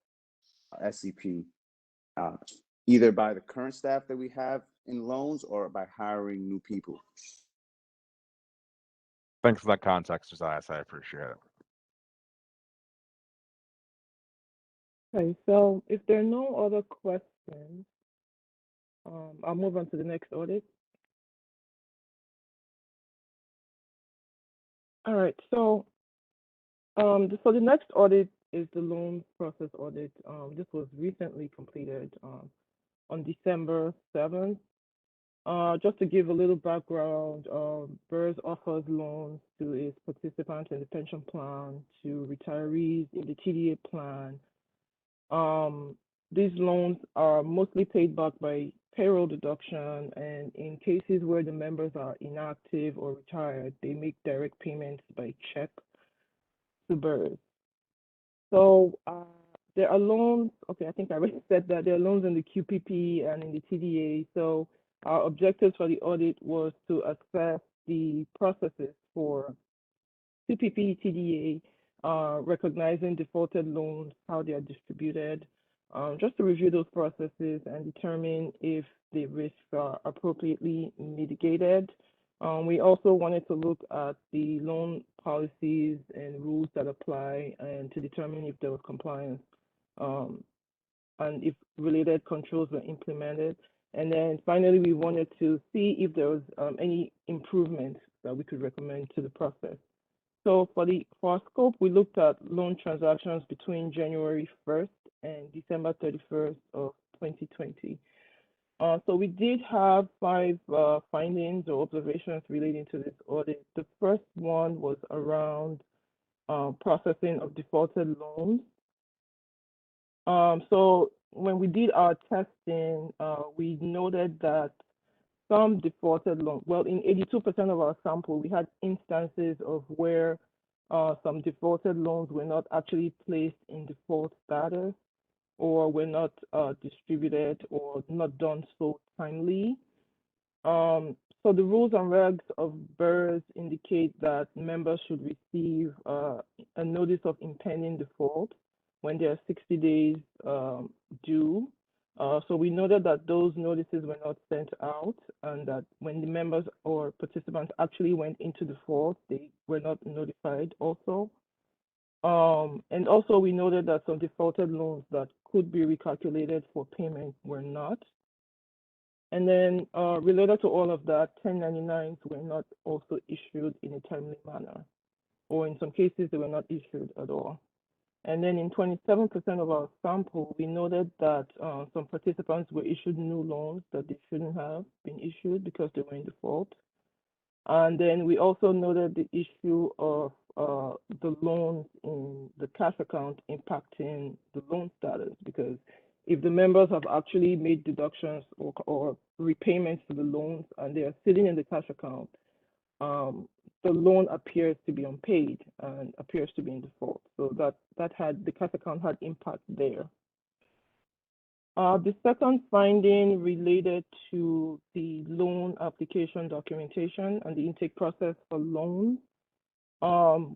[SPEAKER 7] SCP either by the current staff that we have in loans or by hiring new people.
[SPEAKER 3] Thanks for that context, Josiah. I appreciate it.
[SPEAKER 2] Okay, so if there are no other questions, I'll move on to the next audit. All right, so the next audit is the loan process audit. This was recently completed on December 7th. Just to give a little background, BERS offers loans to its participants in the pension plan, to retirees in the TDA plan. These loans are mostly paid back by payroll deduction, and in cases where the members are inactive or retired, they make direct payments by check to BERS. So there are loans, okay, I think I already said that there are loans in the QPP and in the TDA. So Our objectives for the audit was to assess the processes for CPP, TDA, recognizing defaulted loans, how they are distributed, just to review those processes and determine if the risks are appropriately mitigated. We also wanted to look at the loan policies and rules that apply and to determine if there was compliance and if related controls were implemented. And then finally, we wanted to see if there was any improvements that we could recommend to the process. So for our scope, we looked at loan transactions between January 1st and December 31st of 2020. So we did have 5 findings or observations relating to this audit. The first one was around processing of defaulted loans. So when we did our testing, we noted that some defaulted loans, well, in 82% of our sample, we had instances of where some defaulted loans were not actually placed in default status or were not distributed or not done so timely. So the rules and regs of BERS indicate that members should receive a notice of impending default when they are 60 days due. So we noted that those notices were not sent out and that when the members or participants actually went into default, they were not notified also. And also we noted that some defaulted loans that could be recalculated for payment were not. And then related to all of that, 1099s were not also issued in a timely manner, or in some cases they were not issued at all. And then in 27% of our sample, we noted that some participants were issued new loans that they shouldn't have been issued because they were in default. And then we also noted the issue of the loans in the cash account impacting the loan status, because if the members have actually made deductions or repayments to the loans and they are sitting in the cash account, the loan appears to be unpaid and appears to be in default. So that had the cash account had impact there. The second finding related to the loan application documentation and the intake process for loans.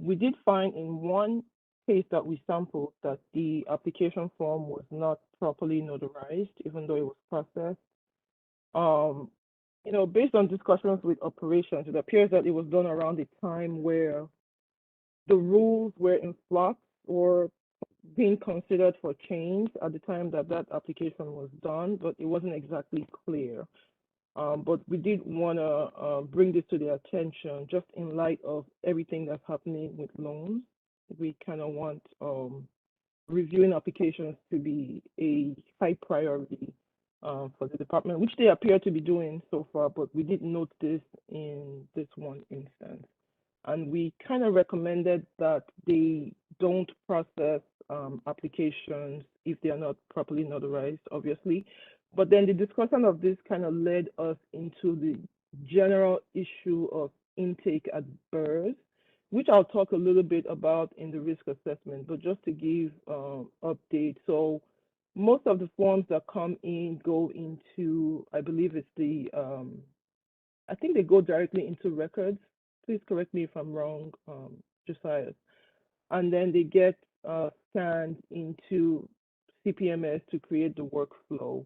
[SPEAKER 2] We did find in one case that we sampled that the application form was not properly notarized, even though it was processed. You know, based on discussions with operations, it appears that it was done around the time where the rules were in flux or being considered for change at the time that that application was done, but it wasn't exactly clear. But we did want to bring this to their attention just in light of everything that's happening with loans. We kind of want reviewing applications to be a high priority for the department, which they appear to be doing so far, but we did note this in this one instance. And we kind of recommended that they don't process applications if they are not properly notarized, obviously. But then the discussion of this kind of led us into the general issue of intake at BERS, which I'll talk a little bit about in the risk assessment, but just to give update. So most of the forms that come in go into, I believe it's the, I think they go directly into records. Please correct me if I'm wrong, Josiah. And then they get scanned into CPMS to create the workflow.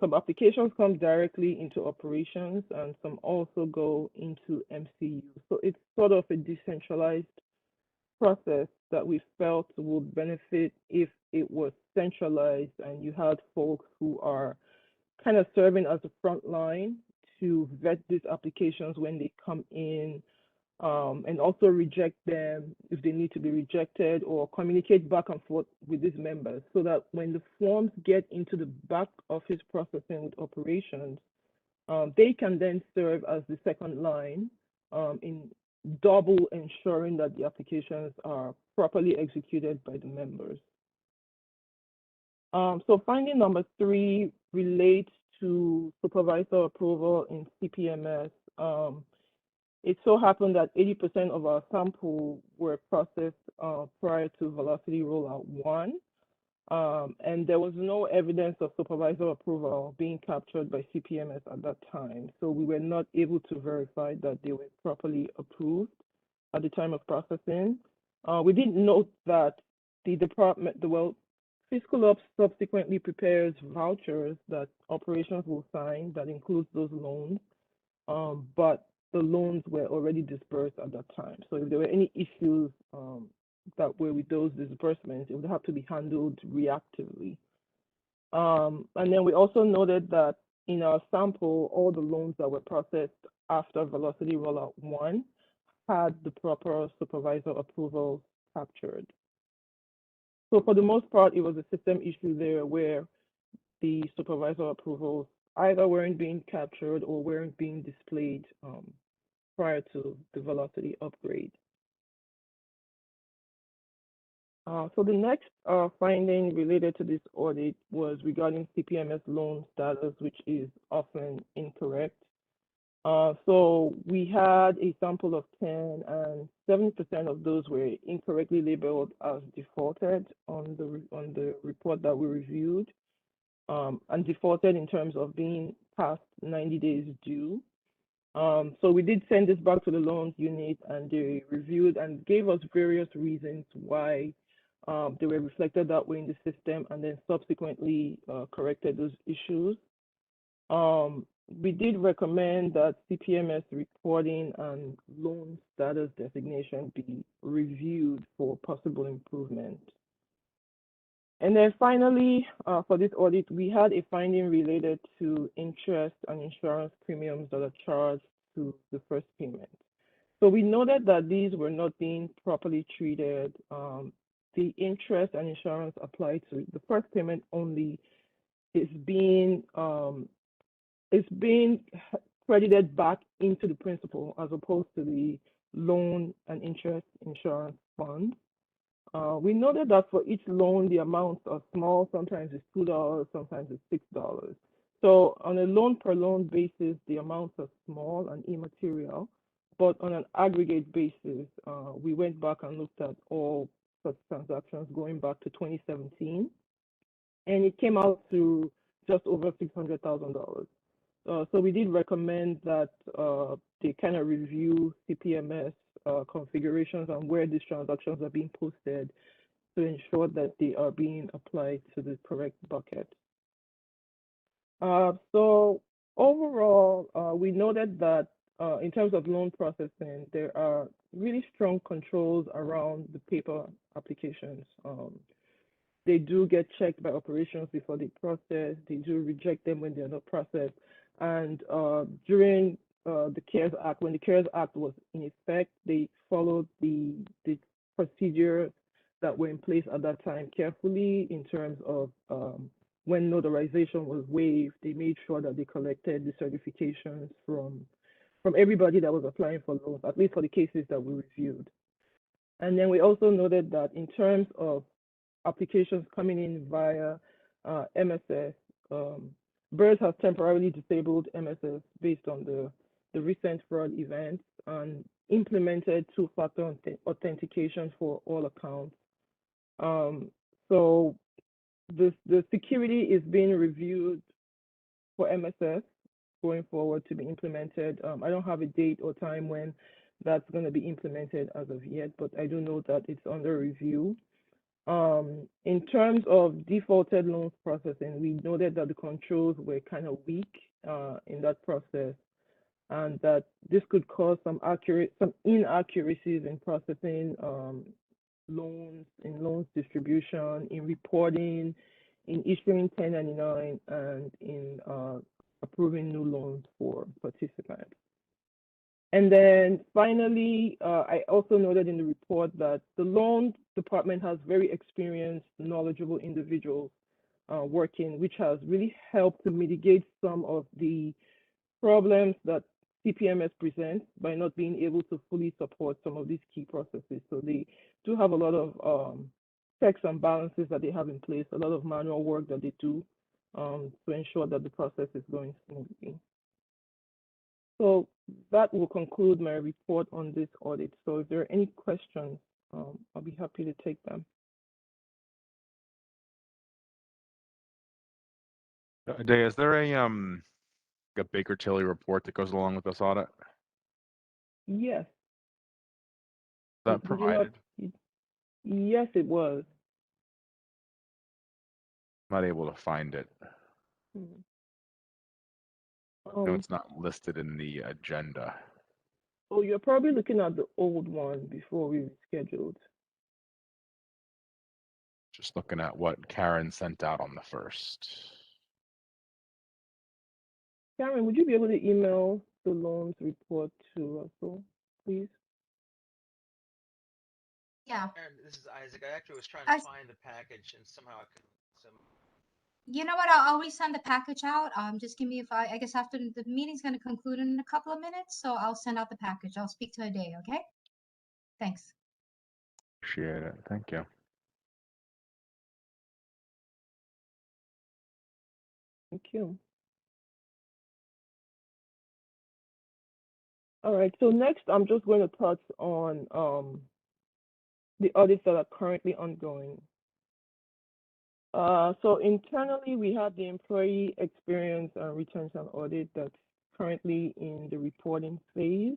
[SPEAKER 2] Some applications come directly into operations and some also go into MCU. So it's sort of a decentralized process that we felt would benefit if it was centralized and you had folks who are kind of serving as the front line to vet these applications when they come in, and also reject them if they need to be rejected, or communicate back and forth with these members so that when the forms get into the back office processing with operations, they can then serve as the second line in double ensuring that the applications are properly executed by the members. So finding number 3 relates to supervisor approval in CPMS. It so happened that 80% of our sample were processed prior to Velocity Rollout 1. And there was no evidence of supervisor approval being captured by CPMS at that time. So we were not able to verify that they were properly approved at the time of processing. We did note that the department, Fiscal Ops subsequently prepares vouchers that operations will sign that includes those loans, but the loans were already dispersed at that time. So if there were any issues that were with those disbursements, it would have to be handled reactively. And then we also noted that in our sample, all the loans that were processed after Velocity Rollout 1 had the proper supervisor approval captured. So for the most part, it was a system issue there where the supervisor approvals either weren't being captured or weren't being displayed prior to the Velocity upgrade. So the next finding related to this audit was regarding CPMS loan status, which is often incorrect. So we had a sample of 10, and 70% of those were incorrectly labeled as defaulted on the report that we reviewed, and defaulted in terms of being past 90 days due. So we did send this back to the loans unit, and they reviewed and gave us various reasons why they were reflected that way in the system, and then subsequently corrected those issues. We did recommend that CPMS reporting and loan status designation be reviewed for possible improvement. And then finally, for this audit, we had a finding related to interest and insurance premiums that are charged to the first payment. So we noted that these were not being properly treated. The interest and insurance applied to the first payment only is being credited back into the principal as opposed to the loan and interest insurance fund. We noted that for each loan, the amounts are small. Sometimes it's $2, sometimes it's $6. So on a loan per loan basis, the amounts are small and immaterial. But on an aggregate basis, we went back and looked at all such transactions going back to 2017, and it came out to just over $600,000. So we did recommend that they kind of review CPMS configurations and where these transactions are being posted to ensure that they are being applied to the correct bucket. So overall, we noted that in terms of loan processing, there are really strong controls around the paper applications. They do get checked by operations before they process. They do reject them when they're not processed. And during the CARES Act, when the CARES Act was in effect, they followed the procedures that were in place at that time carefully in terms of when notarization was waived. They made sure that they collected the certifications from everybody that was applying for loans, at least for the cases that we reviewed. And then we also noted that in terms of applications coming in via MSS, BERS has temporarily disabled MSS based on the recent fraud events and implemented two-factor authentication for all accounts. So the security is being reviewed for MSS going forward to be implemented. I don't have a date or time when that's going to be implemented as of yet, but I do know that it's under review. In terms of defaulted loans processing, we noted that the controls were kind of weak in that process, and that this could cause some inaccuracies in processing loans, in loans distribution, in reporting, in issuing 1099, and in approving new loans for participants. And then finally, I also noted in the report that the loan department has very experienced, knowledgeable individuals working, which has really helped to mitigate some of the problems that CPMS presents by not being able to fully support some of these key processes. So they do have a lot of checks and balances that they have in place, a lot of manual work that they do to ensure that the process is going smoothly. So that will conclude my report on this audit. So if there are any questions, I'll be happy to take them.
[SPEAKER 3] Day, is there a Baker Tilly report that goes along with this audit?
[SPEAKER 2] Yes.
[SPEAKER 3] Is that
[SPEAKER 2] Did you not?
[SPEAKER 3] provided?
[SPEAKER 2] Yes, it was.
[SPEAKER 3] Not able to find it.
[SPEAKER 2] Hmm.
[SPEAKER 3] No, it's not listed in the agenda.
[SPEAKER 2] Oh, you're probably looking at the old one before we rescheduled.
[SPEAKER 3] Just looking at what Karen sent out on the 1st.
[SPEAKER 2] Karen, would you be able to email the loans report to Russell, please?
[SPEAKER 8] Yeah,
[SPEAKER 4] This is Isaac. I actually was trying
[SPEAKER 8] I
[SPEAKER 4] to
[SPEAKER 8] s-
[SPEAKER 4] find the package and somehow I couldn't.
[SPEAKER 8] you know what? I'll always send the package out. Just give me I guess after the meeting's gonna conclude in a couple of minutes, so I'll send out the package. I'll speak to Ade, okay? Thanks.
[SPEAKER 3] Appreciate it. Thank you.
[SPEAKER 2] Thank you. All right, so next I'm just going to touch on the audits that are currently ongoing. So internally, we have the employee experience and retention audit that's currently in the reporting phase.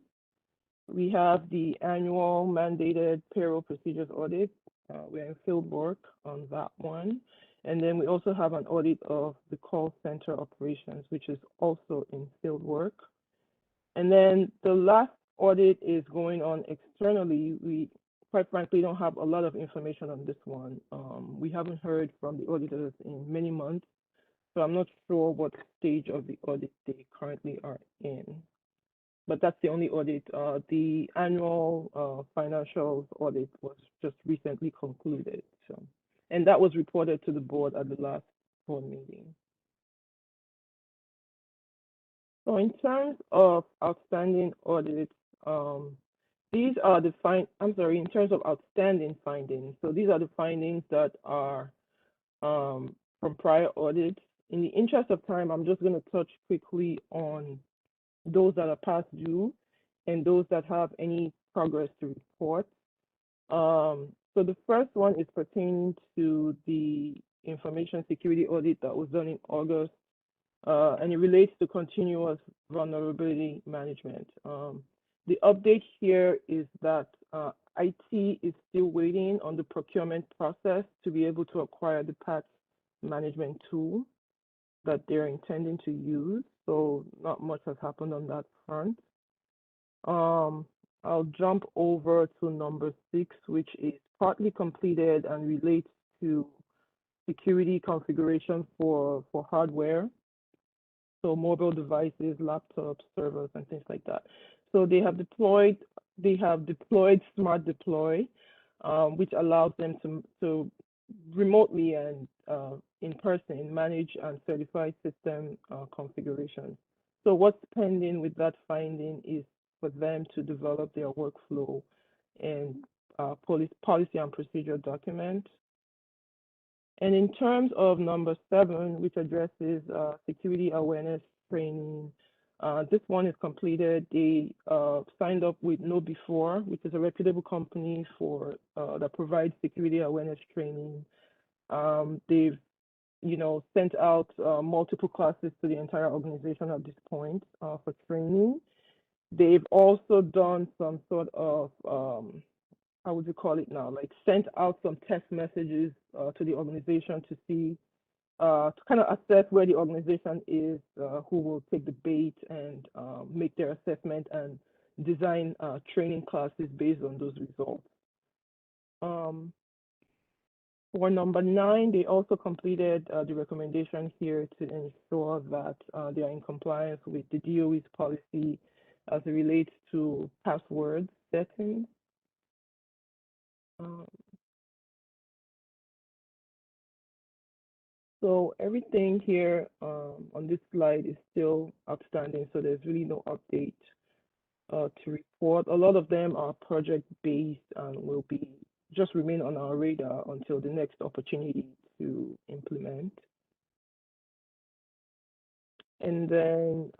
[SPEAKER 2] We have the annual mandated payroll procedures audit. We're in field work on that one. And then we also have an audit of the call center operations, which is also in field work. And then the last audit is going on externally. We, quite frankly, don't have a lot of information on this one. We haven't heard from the auditors in many months, so I'm not sure what stage of the audit they currently are in. But that's the only audit. The annual financials audit was just recently concluded. So, and that was reported to the board at the last board meeting. So in terms of outstanding audits, these are the in terms of outstanding findings. So these are the findings that are from prior audits. In the interest of time, I'm just going to touch quickly on those that are past due and those that have any progress to report. So the first one is pertaining to the information security audit that was done in August, and it relates to continuous vulnerability management. The update here is that IT is still waiting on the procurement process to be able to acquire the patch management tool that they're intending to use. So not much has happened on that front. I'll jump over to number 6, which is partly completed and relates to security configuration for hardware. So mobile devices, laptops, servers, and things like that. So they have deployed Smart Deploy, which allows them to remotely and in person manage and certify system configurations. So what's pending with that finding is for them to develop their workflow and policy and procedure document. And in terms of number 7, which addresses security awareness training, this one is completed. They signed up with KnowBe4, which is a reputable company for that provides security awareness training. They've sent out multiple classes to the entire organization at this point for training. They've also done some sort of how would you call it now? Like sent out some test messages to the organization to see, to kind of assess where the organization is, who will take the bait and make their assessment and design training classes based on those results. For number 9, they also completed the recommendation here to ensure that they are in compliance with the DOE's policy as it relates to password settings. So everything here on this slide is still outstanding, so there's really no update to report. A lot of them are project-based and will just remain on our radar until the next opportunity to implement. And then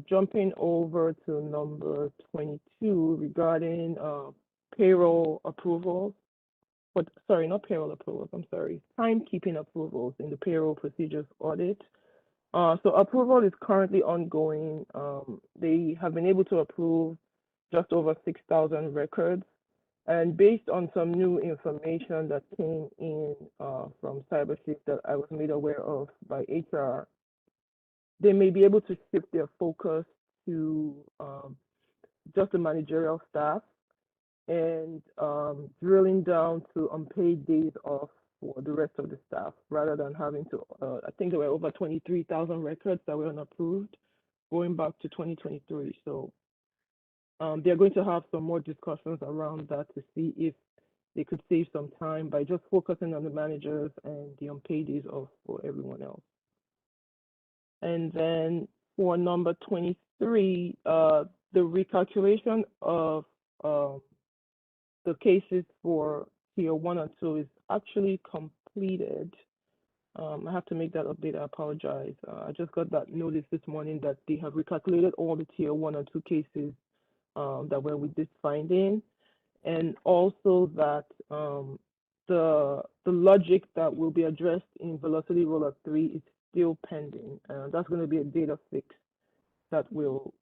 [SPEAKER 2] jumping over to number 22 regarding payroll approvals. But sorry, not payroll approvals, I'm sorry, timekeeping approvals in the payroll procedures audit. So approval is currently ongoing. They have been able to approve just over 6,000 records. And based on some new information that came in from CyberShift that I was made aware of by HR, they may be able to shift their focus to just the managerial staff and drilling down to unpaid days off for the rest of the staff rather than having to, I think there were over 23,000 records that were unapproved going back to 2023. So they're going to have some more discussions around that to see if they could save some time by just focusing on the managers and the unpaid days off for everyone else. And then for number 23, the recalculation of the cases for tier 1 and 2 is actually completed. I have to make that update. I apologize. I just got that notice this morning that they have recalculated all the tier 1 and 2 cases that were with this finding, and also that the logic that will be addressed in Velocity Roller 3 is still pending. That's going to be a data fix that will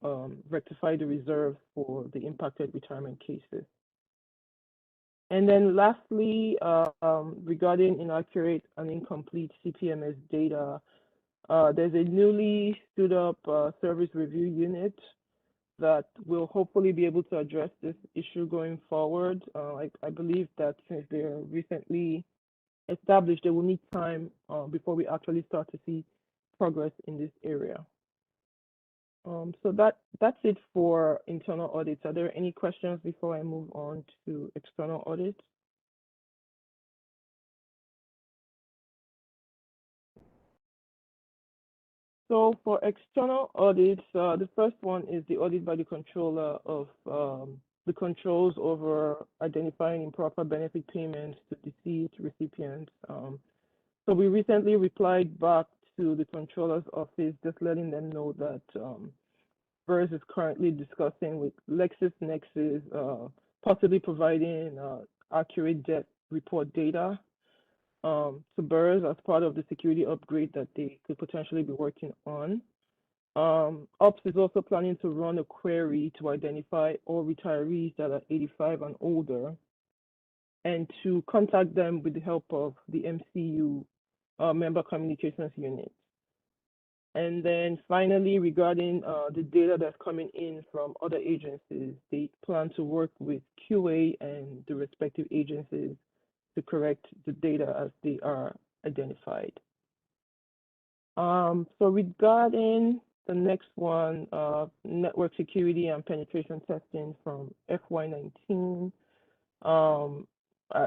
[SPEAKER 2] rectify the reserves for the impacted retirement cases. And then lastly, regarding inaccurate and incomplete CPMS data, there's a newly stood up service review unit that will hopefully be able to address this issue going forward. I believe that since they're recently established, they will need time before we actually start to see progress in this area. So that's it for internal audits. Are there any questions before I move on to external audits? So for external audits, the first one is the audit by the controller of the controls over identifying improper benefit payments to deceased recipients. So we recently replied back to the controller's office, just letting them know that BERS is currently discussing with LexisNexis possibly providing accurate debt report data to BERS as part of the security upgrade that they could potentially be working on. Ops is also planning to run a query to identify all retirees that are 85 and older and to contact them with the help of the MCU member communications unit. And then finally, regarding the data that's coming in from other agencies, they plan to work with QA and the respective agencies to correct the data as they are identified. So regarding the next one, network security and penetration testing from FY19,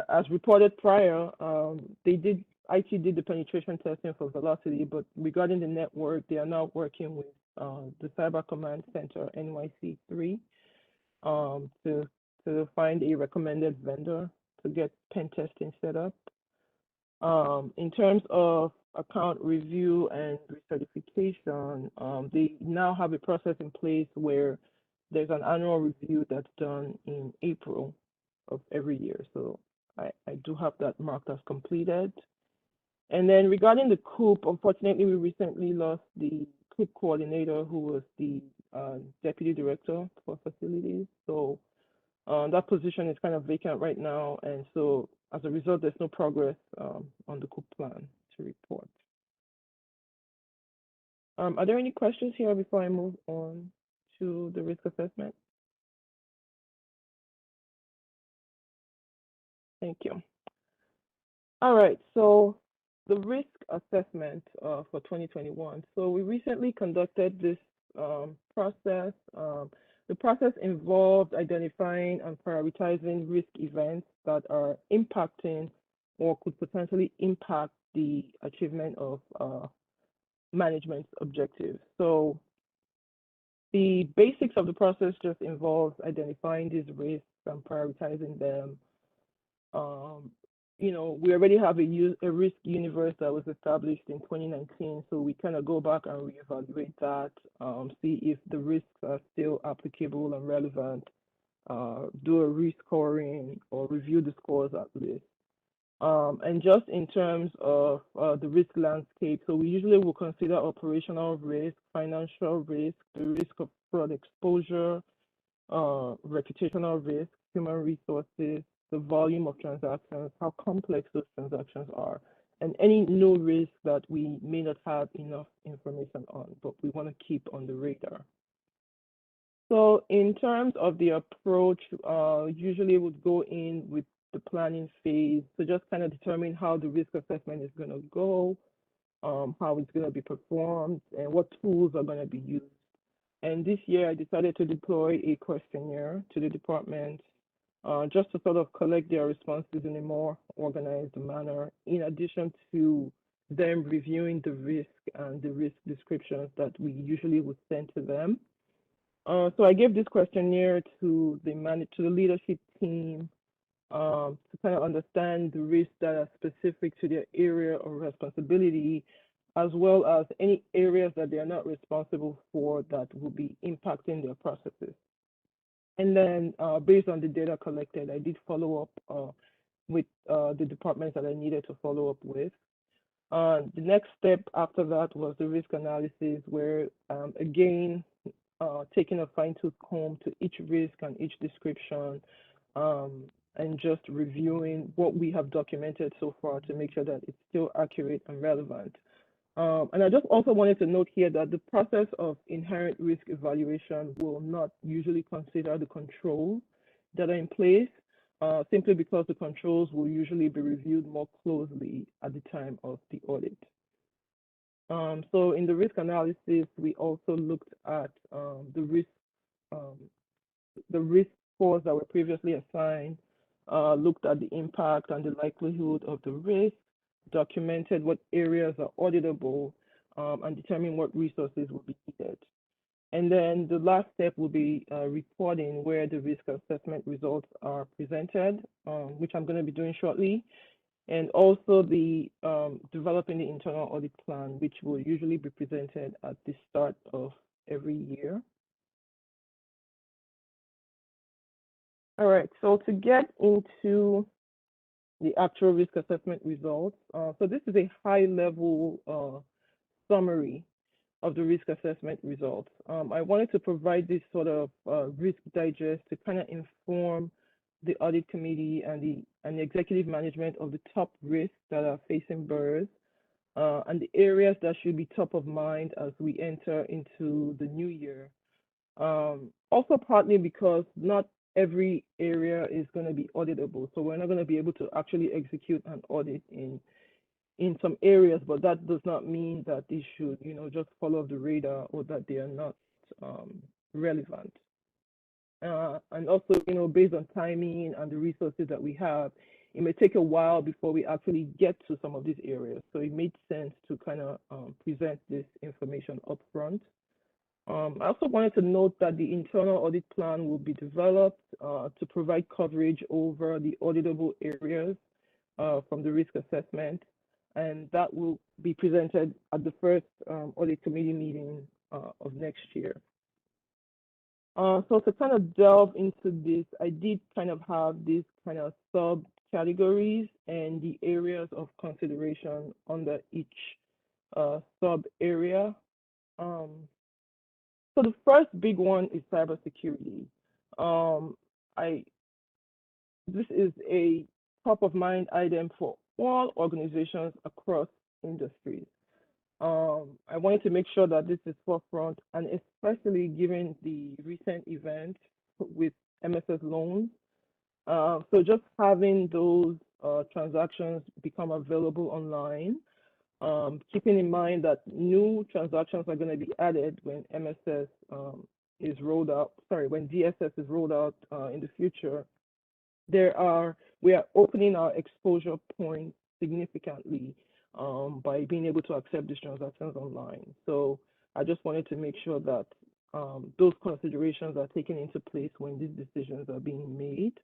[SPEAKER 2] as reported prior, IT did the penetration testing for Velocity, but regarding the network, they are now working with the Cyber Command Center, NYC3, to find a recommended vendor to get pen testing set up. In terms of account review and recertification, they now have a process in place where there's an annual review that's done in April of every year. So I do have that marked as completed. And then regarding the COOP, unfortunately, we recently lost the COOP coordinator who was the deputy director for facilities. So that position is kind of vacant right now. And so as a result, there's no progress on the COOP plan to report. Are there any questions here before I move on to the risk assessment? Thank you. All right, so the risk assessment for 2021. So we recently conducted this process. The process involved identifying and prioritizing risk events that are impacting or could potentially impact the achievement of management's objectives. So the basics of the process just involves identifying these risks and prioritizing them. You know, we already have a risk universe that was established in 2019, so we kind of go back and reevaluate that, see if the risks are still applicable and relevant, do a rescoring or review the scores at least. And just in terms of the risk landscape, so we usually will consider operational risk, financial risk, the risk of fraud exposure, reputational risk, human resources, the volume of transactions, how complex those transactions are, and any new risk that we may not have enough information on, but we want to keep on the radar. So in terms of the approach, usually would go in with the planning phase. So just kind of determine how the risk assessment is going to go, how it's going to be performed, and what tools are going to be used. And this year I decided to deploy a questionnaire to the department just to sort of collect their responses in a more organized manner, in addition to them reviewing the risk and the risk descriptions that we usually would send to them. So I gave this questionnaire to the leadership team to kind of understand the risks that are specific to their area of responsibility, as well as any areas that they are not responsible for that will be impacting their processes. And then based on the data collected, I did follow up with the departments that I needed to follow up with. The next step after that was the risk analysis, where again, taking a fine-tooth comb to each risk and each description, and just reviewing what we have documented so far to make sure that it's still accurate and relevant. And I just also wanted to note here that the process of inherent risk evaluation will not usually consider the controls that are in place, simply because the controls will usually be reviewed more closely at the time of the audit. So in the risk analysis, we also looked at the risk scores that were previously assigned, looked at the impact and the likelihood of the risk, documented what areas are auditable, and determine what resources will be needed. And then the last step will be reporting, where the risk assessment results are presented, which I'm going to be doing shortly. And also the developing the internal audit plan, which will usually be presented at the start of every year. All right, so to get into the actual risk assessment results, so this is a high-level summary of the risk assessment results. I wanted to provide this sort of risk digest to kind of inform the audit committee and the executive management of the top risks that are facing BERS, and the areas that should be top of mind as we enter into the new year. Also partly because not every area is going to be auditable, so we're not going to be able to actually execute an audit in some areas, but that does not mean that they should, just follow the radar or that they are not relevant. And also, based on timing and the resources that we have, it may take a while before we actually get to some of these areas. So it made sense to kind of present this information up front. I also wanted to note that the internal audit plan will be developed to provide coverage over the auditable areas from the risk assessment, and that will be presented at the first audit committee meeting of next year. So to kind of delve into this, I did kind of have these kind of subcategories and the areas of consideration under each sub area. So the first big one is cybersecurity. This is a top of mind item for all organizations across industries. I wanted to make sure that this is forefront, and especially given the recent event with MSS loans. So just having those transactions become available online, keeping in mind that new transactions are going to be added when MSS is rolled out, when DSS is rolled out in the future. We are opening our exposure points significantly by being able to accept these transactions online. So I just wanted to make sure that those considerations are taken into place when these decisions are being made.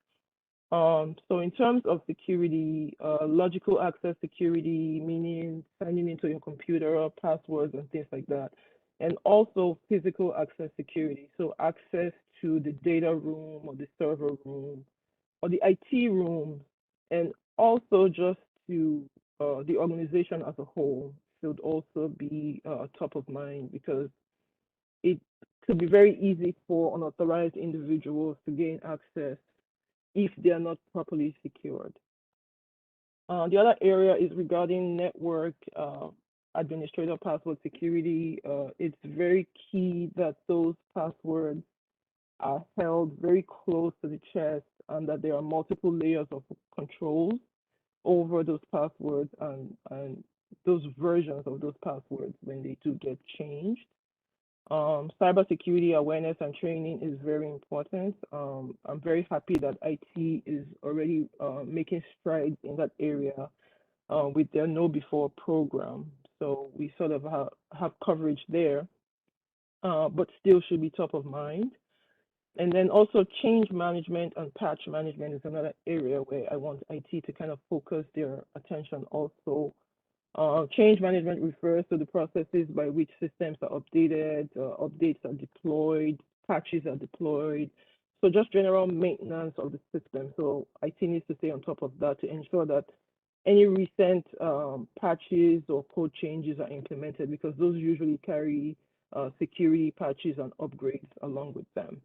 [SPEAKER 2] So in terms of security, logical access security, meaning signing into your computer, passwords and things like that, and also physical access security, so access to the data room or the server room or the IT room, and also just to the organization as a whole should also be top of mind, because it could be very easy for unauthorized individuals to gain access if they are not properly secured. The other area is regarding network administrator password security. It's very key that those passwords are held very close to the chest and that there are multiple layers of controls over those passwords and those versions of those passwords when they do get changed. Cybersecurity awareness and training is very important. I'm very happy that IT is already making strides in that area with their Know Before program. So we sort of have coverage there, but still should be top of mind. And then also change management and patch management is another area where I want IT to kind of focus their attention also. Change management refers to the processes by which systems are updated, updates are deployed, patches are deployed. So just general maintenance of the system. So IT needs to stay on top of that to ensure that any recent patches or code changes are implemented, because those usually carry security patches and upgrades along with them.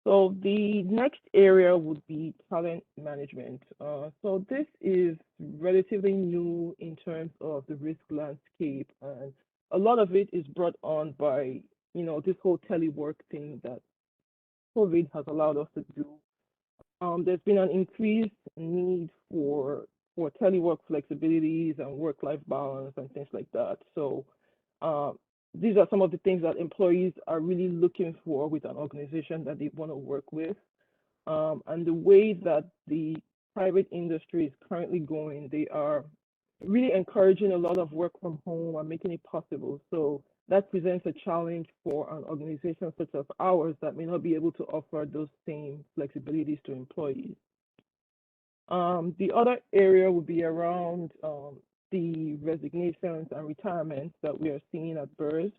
[SPEAKER 2] So the next area would be talent management. So this is relatively new in terms of the risk landscape, and a lot of it is brought on by, this whole telework thing that COVID has allowed us to do. There's been an increased need for telework flexibilities and work-life balance and things like that. So these are some of the things that employees are really looking for with an organization that they want to work with. And the way that the private industry is currently going, they are really encouraging a lot of work from home and making it possible. So that presents a challenge for an organization such as ours that may not be able to offer those same flexibilities to employees. The other area would be around the resignations and retirements that we are seeing at BERS.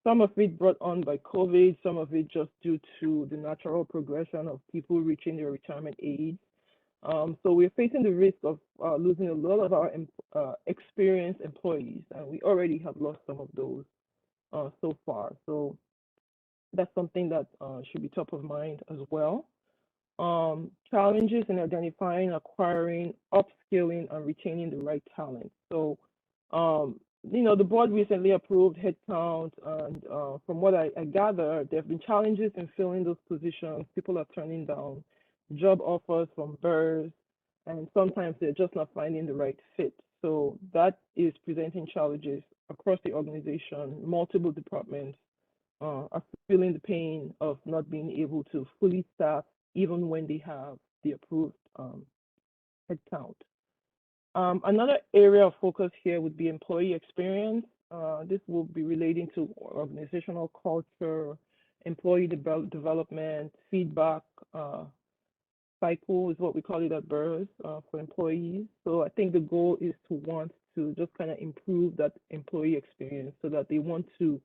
[SPEAKER 2] Some of it brought on by COVID, some of it just due to the natural progression of people reaching their retirement age. So we're facing the risk of losing a lot of our experienced employees, and we already have lost some of those so far. So that's something that should be top of mind as well. Challenges in identifying, acquiring, upskilling, and retaining the right talent. So, the board recently approved headcount, and from what I gather, there have been challenges in filling those positions. People are turning down job offers from BERS, and sometimes they're just not finding the right fit. So that is presenting challenges across the organization. Multiple departments are feeling the pain of not being able to fully staff even when they have the approved headcount. Another area of focus here would be employee experience. This will be relating to organizational culture, employee development, feedback cycle is what we call it at BERS for employees. So I think the goal is to want to just kind of improve that employee experience so that they want to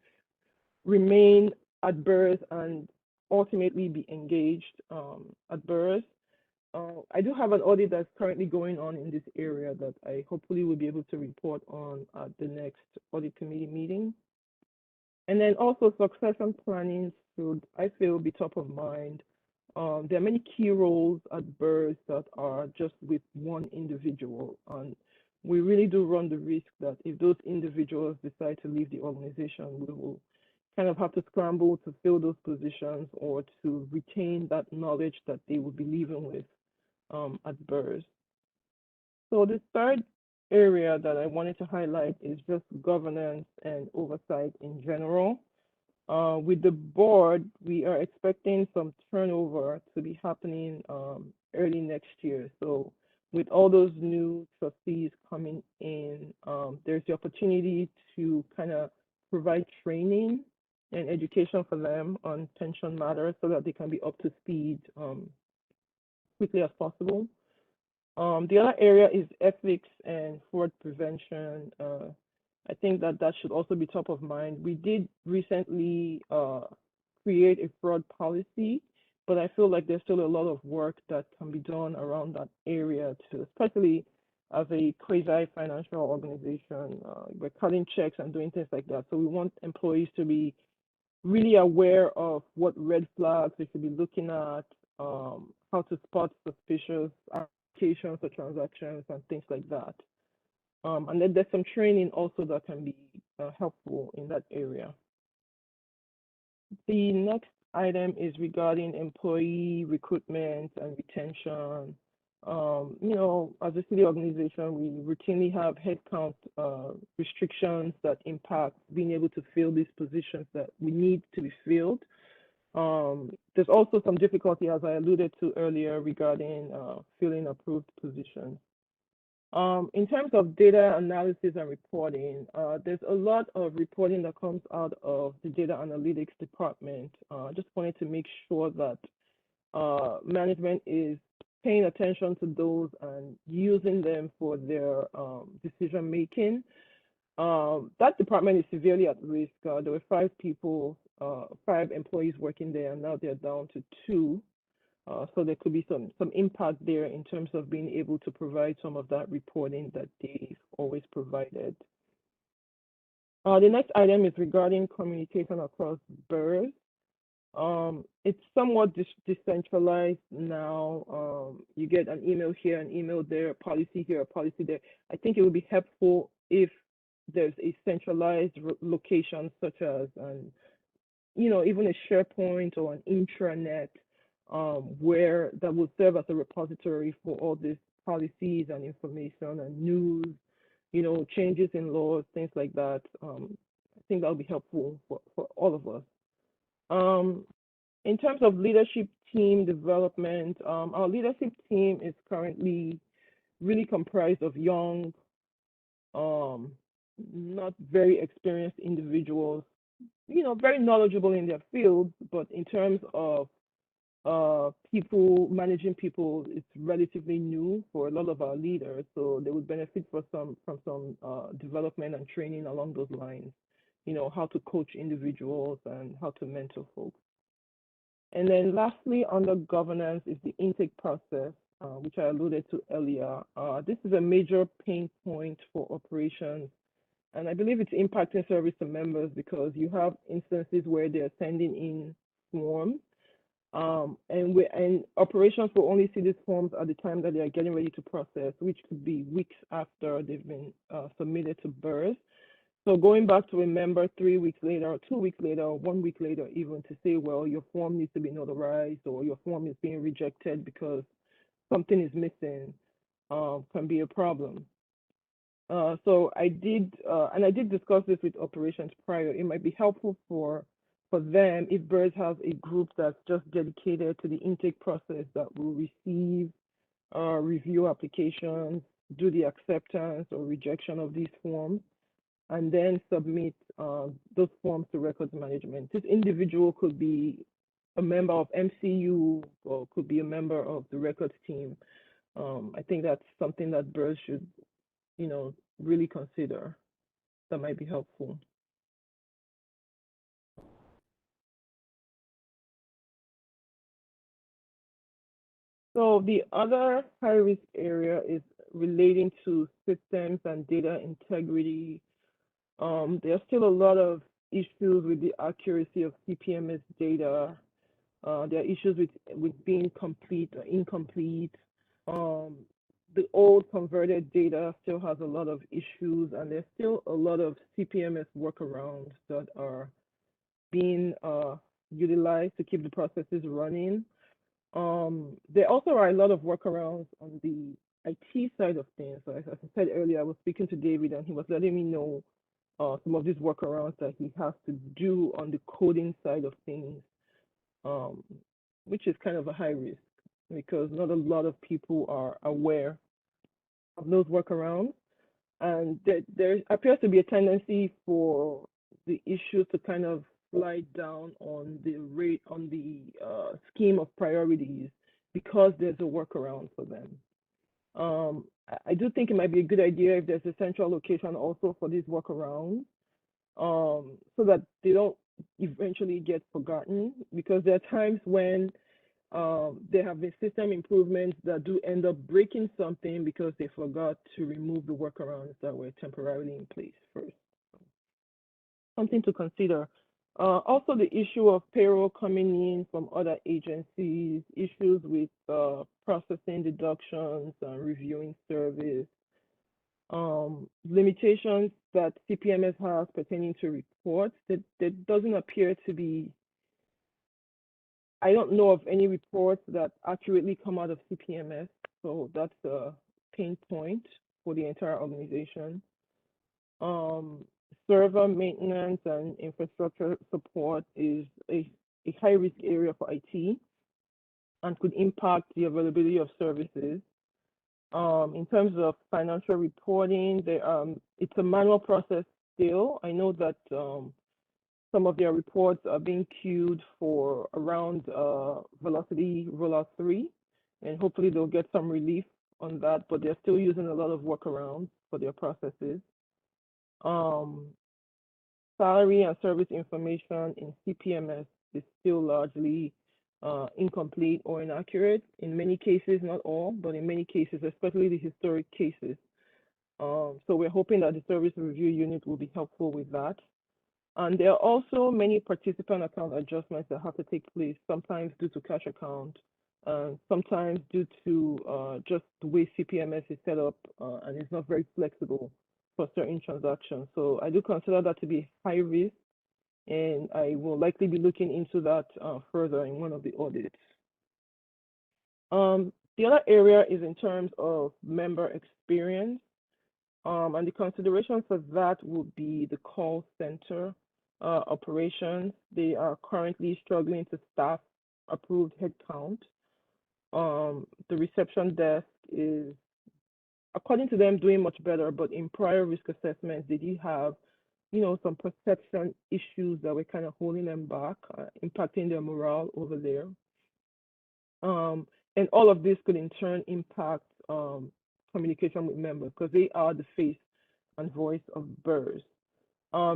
[SPEAKER 2] remain at BERS and ultimately be engaged at BERS. I do have an audit that's currently going on in this area that I hopefully will be able to report on at the next audit committee meeting. And then also succession planning should, I feel, be top of mind. There are many key roles at BERS that are just with one individual, and we really do run the risk that if those individuals decide to leave the organization, we will kind of have to scramble to fill those positions or to retain that knowledge that they will be leaving with at BERS. So the third area that I wanted to highlight is just governance and oversight in general. With the board, we are expecting some turnover to be happening early next year. So with all those new trustees coming in, there's the opportunity to kind of provide training and education for them on pension matters so that they can be up to speed quickly as possible. The other area is ethics and fraud prevention. I think that should also be top of mind. We did recently create a fraud policy but I feel like there's still a lot of work that can be done around that area too, especially as a quasi-financial organization. We're cutting checks and doing things like that. So we want employees to be really aware of what red flags they should be looking at, how to spot suspicious applications or transactions and things like that. And then there's some training also that can be helpful in that area. The next item is regarding employee recruitment and retention. You know, as a city organization, we routinely have headcount restrictions that impact being able to fill these positions that we need to be filled. There's also some difficulty, as I alluded to earlier, regarding filling approved positions. In terms of data analysis and reporting, there's a lot of reporting that comes out of the data analytics department. Just wanted to make sure that management is paying attention to those and using them for their decision making. That department is severely at risk. There were 5 people, 5 employees working there, and now they're down to 2. So there could be some impact there in terms of being able to provide some of that reporting that they've always provided. The next item is regarding communication across BERS. It's somewhat decentralized now. You get an email here, an email there, a policy here, a policy there. I think it would be helpful if there's a centralized location such as you know, even a SharePoint or an intranet where that will serve as a repository for all these policies and information and news, you know, changes in laws, things like that. I think that'll be helpful for all of us. In terms of leadership team development, our leadership team is currently really comprised of young, not very experienced individuals, you know, very knowledgeable in their field, but in terms of people managing people, it's relatively new for a lot of our leaders. So they would benefit from some development and training along those lines. You know, how to coach individuals and how to mentor folks. And then lastly, under governance is the intake process, which I alluded to earlier. This is a major pain point for operations. And I believe it's impacting service to members because you have instances where they're sending in forms, and operations will only see these forms at the time that they are getting ready to process, which could be weeks after they've been submitted to BERS. So going back to a member 3 weeks later, or 2 weeks later, or 1 week later, even to say, well, your form needs to be notarized or your form is being rejected because something is missing, can be a problem. So I did, and I did discuss this with operations prior. It might be helpful for them if BERS has a group that's just dedicated to the intake process that will receive, review applications, do the acceptance or rejection of these forms, and then submit those forms to records management. This individual could be a member of MCU or could be a member of the records team. I think that's something that BERS should, you know, really consider. That might be helpful. So the other high-risk area is relating to systems and data integrity. There are still a lot of issues with the accuracy of CPMS data. There are issues with being complete or incomplete. The old converted data still has a lot of issues, and there's still a lot of CPMS workarounds that are being utilized to keep the processes running. There also are a lot of workarounds on the IT side of things. So as I said earlier, I was speaking to David, and he was letting me know some of these workarounds that he has to do on the coding side of things, which is kind of a high risk because not a lot of people are aware of those workarounds. And there appears to be a tendency for the issue to kind of slide down on the rate, on the scheme of priorities because there's a workaround for them. I do think it might be a good idea if there's a central location also for these workarounds, so that they don't eventually get forgotten, because there are times when there have been system improvements that do end up breaking something because they forgot to remove the workarounds that were temporarily in place first. Something to consider. Also, the issue of payroll coming in from other agencies, issues with processing deductions and reviewing service, limitations that CPMS has pertaining to reports. That doesn't appear to be, I don't know of any reports that accurately come out of CPMS, so that's a pain point for the entire organization. Server maintenance and infrastructure support is a high-risk area for IT and could impact the availability of services. In terms of financial reporting, it's a manual process still. I know that some of their reports are being queued for around Velocity Rollout 3, and hopefully they'll get some relief on that, but they're still using a lot of workarounds for their processes. Salary and service information in CPMS is still largely incomplete or inaccurate. In many cases, not all, but in many cases, especially the historic cases. So we're hoping that the service review unit will be helpful with that. And there are also many participant account adjustments that have to take place, sometimes due to cash account, sometimes due to just the way CPMS is set up and it's not very flexible for certain transactions. So I do consider that to be high risk, and I will likely be looking into that further in one of the audits. The other area is in terms of member experience, and the consideration for that will be the call center operations. They are currently struggling to staff approved headcount. The reception desk is, according to them, doing much better, but in prior risk assessments, they did have, some perception issues that were kind of holding them back, impacting their morale over there. And all of this could in turn impact communication with members because they are the face and voice of BERS.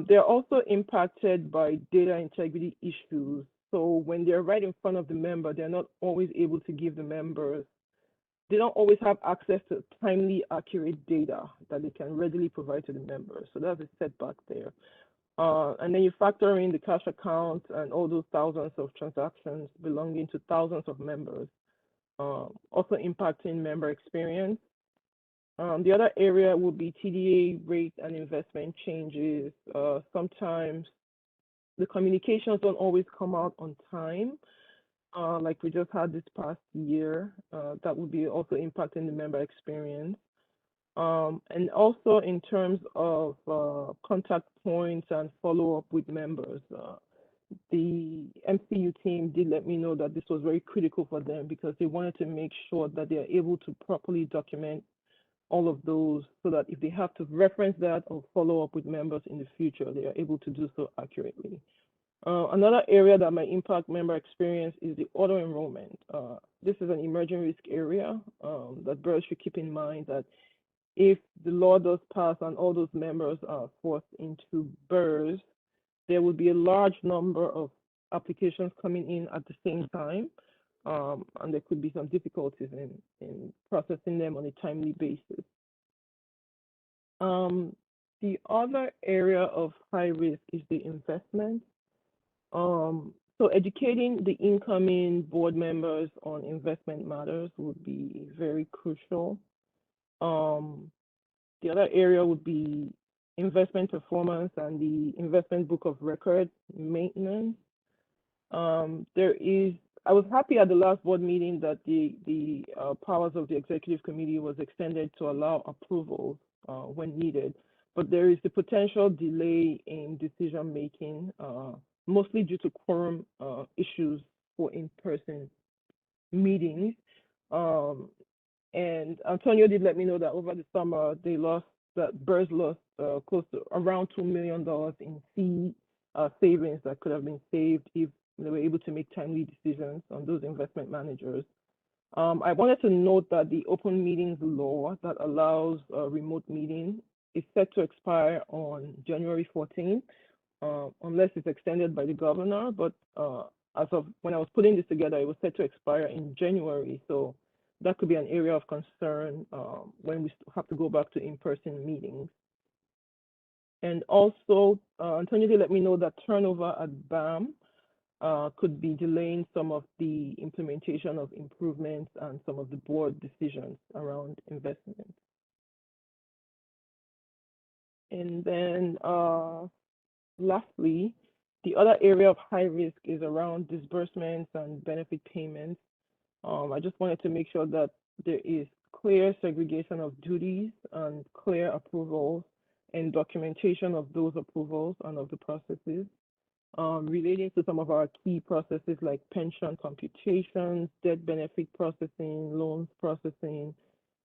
[SPEAKER 2] They're also impacted by data integrity issues. So when they're right in front of the member, they're not always able to give the members, they don't always have access to timely, accurate data that they can readily provide to the members. So that's a setback there. And then you factor in the cash account and all those thousands of transactions belonging to thousands of members, also impacting member experience. The other area would be TDA rate and investment changes. Sometimes the communications don't always come out on time, like we just had this past year. That would be also impacting the member experience. And also in terms of contact points and follow-up with members. The MCU team did let me know that this was very critical for them because they wanted to make sure that they are able to properly document all of those so that if they have to reference that or follow up with members in the future, they are able to do so accurately. Another area that might impact member experience is the auto enrollment. This is an emerging risk area that BERS should keep in mind that if the law does pass and all those members are forced into BERS, there will be a large number of applications coming in at the same time, and there could be some difficulties in processing them on a timely basis. The other area of high risk is the investment. So educating the incoming board members on investment matters would be very crucial. The other area would be investment performance and the investment book of record maintenance. I was happy at the last board meeting that the powers of the executive committee was extended to allow approvals when needed, but there is the potential delay in decision making, mostly due to quorum issues for in-person meetings. And Antonio did let me know that over the summer BERS lost close to around $2 million in fee savings that could have been saved if they were able to make timely decisions on those investment managers. I wanted to note that the open meetings law that allows remote meeting is set to expire on January 14th, unless it's extended by the governor. But as of when I was putting this together, it was set to expire in January. So that could be an area of concern when we have to go back to in-person meetings. And also, Antonio did let me know that turnover at BAM could be delaying some of the implementation of improvements and some of the board decisions around investment. And then lastly, the other area of high risk is around disbursements and benefit payments. I just wanted to make sure that there is clear segregation of duties and clear approvals and documentation of those approvals and of the processes. Relating to some of our key processes like pension computations, debt benefit processing, loans processing,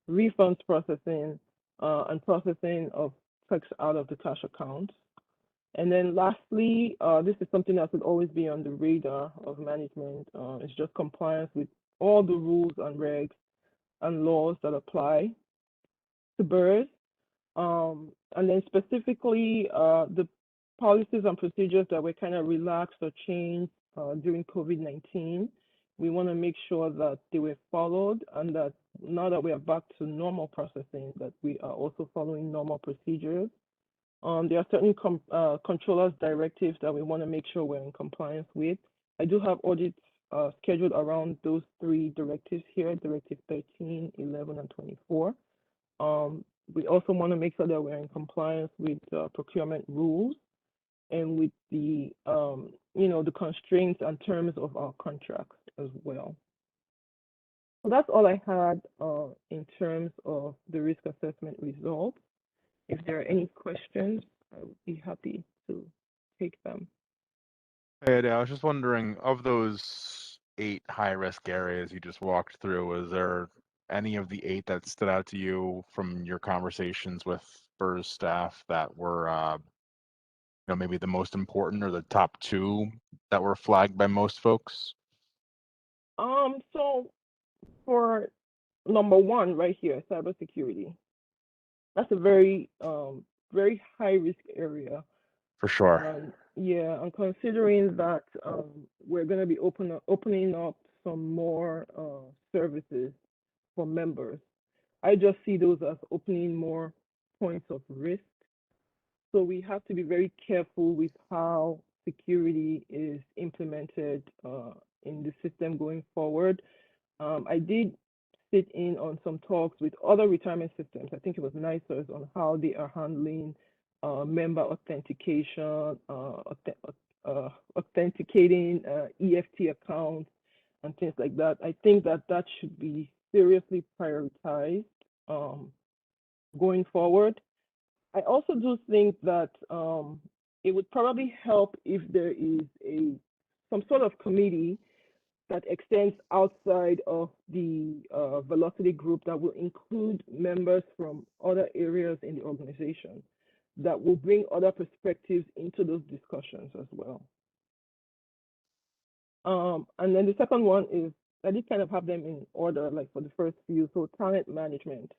[SPEAKER 2] refunds processing, and processing of checks out of the cash account. And then lastly, this is something that should always be on the radar of management. It's just compliance with all the rules and regs and laws that apply to BERS. And then specifically, the policies and procedures that were kind of relaxed or changed during COVID-19, we want to make sure that they were followed, and that now that we are back to normal processing, that we are also following normal procedures. There are certain controllers directives that we want to make sure we're in compliance with. I do have audits scheduled around those 3 directives here, Directive 13, 11, and 24. We also want to make sure that we're in compliance with procurement rules and with the, the constraints and terms of our contracts as well. So that's all I had in terms of the risk assessment results. If there are any questions, I would be happy to take them.
[SPEAKER 3] Hey, Ade, I was just wondering, of those 8 high-risk areas you just walked through, was there any of the 8 that stood out to you from your conversations with BERS staff that were, maybe the most important, or the top 2 that were flagged by most folks?
[SPEAKER 2] So for number 1 right here, cybersecurity, that's a very, very high risk area.
[SPEAKER 3] For sure.
[SPEAKER 2] Yeah, and considering that we're going to be opening up some more services for members, I just see those as opening more points of risk. So we have to be very careful with how security is implemented in the system going forward. I did sit in on some talks with other retirement systems. I think it was NYCBERS on how they are handling member authentication, authenticating EFT accounts and things like that. I think that that should be seriously prioritized going forward. I also do think that it would probably help if there is some sort of committee that extends outside of the velocity group that will include members from other areas in the organization that will bring other perspectives into those discussions as well. And then the second one is, I did kind of have them in order, like for the first few. So talent management.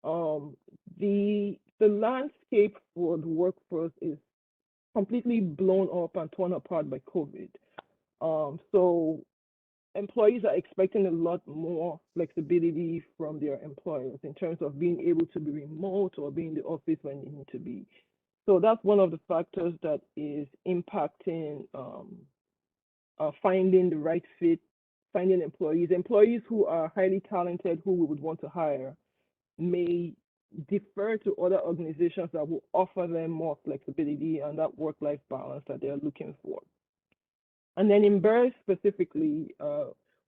[SPEAKER 2] The landscape for the workforce is completely blown up and torn apart by COVID. So employees are expecting a lot more flexibility from their employers in terms of being able to be remote or be in the office when they need to be. So that's one of the factors that is impacting finding the right fit, finding employees who are highly talented, who we would want to hire, may defer to other organizations that will offer them more flexibility and that work-life balance that they're looking for. And then in BERS specifically,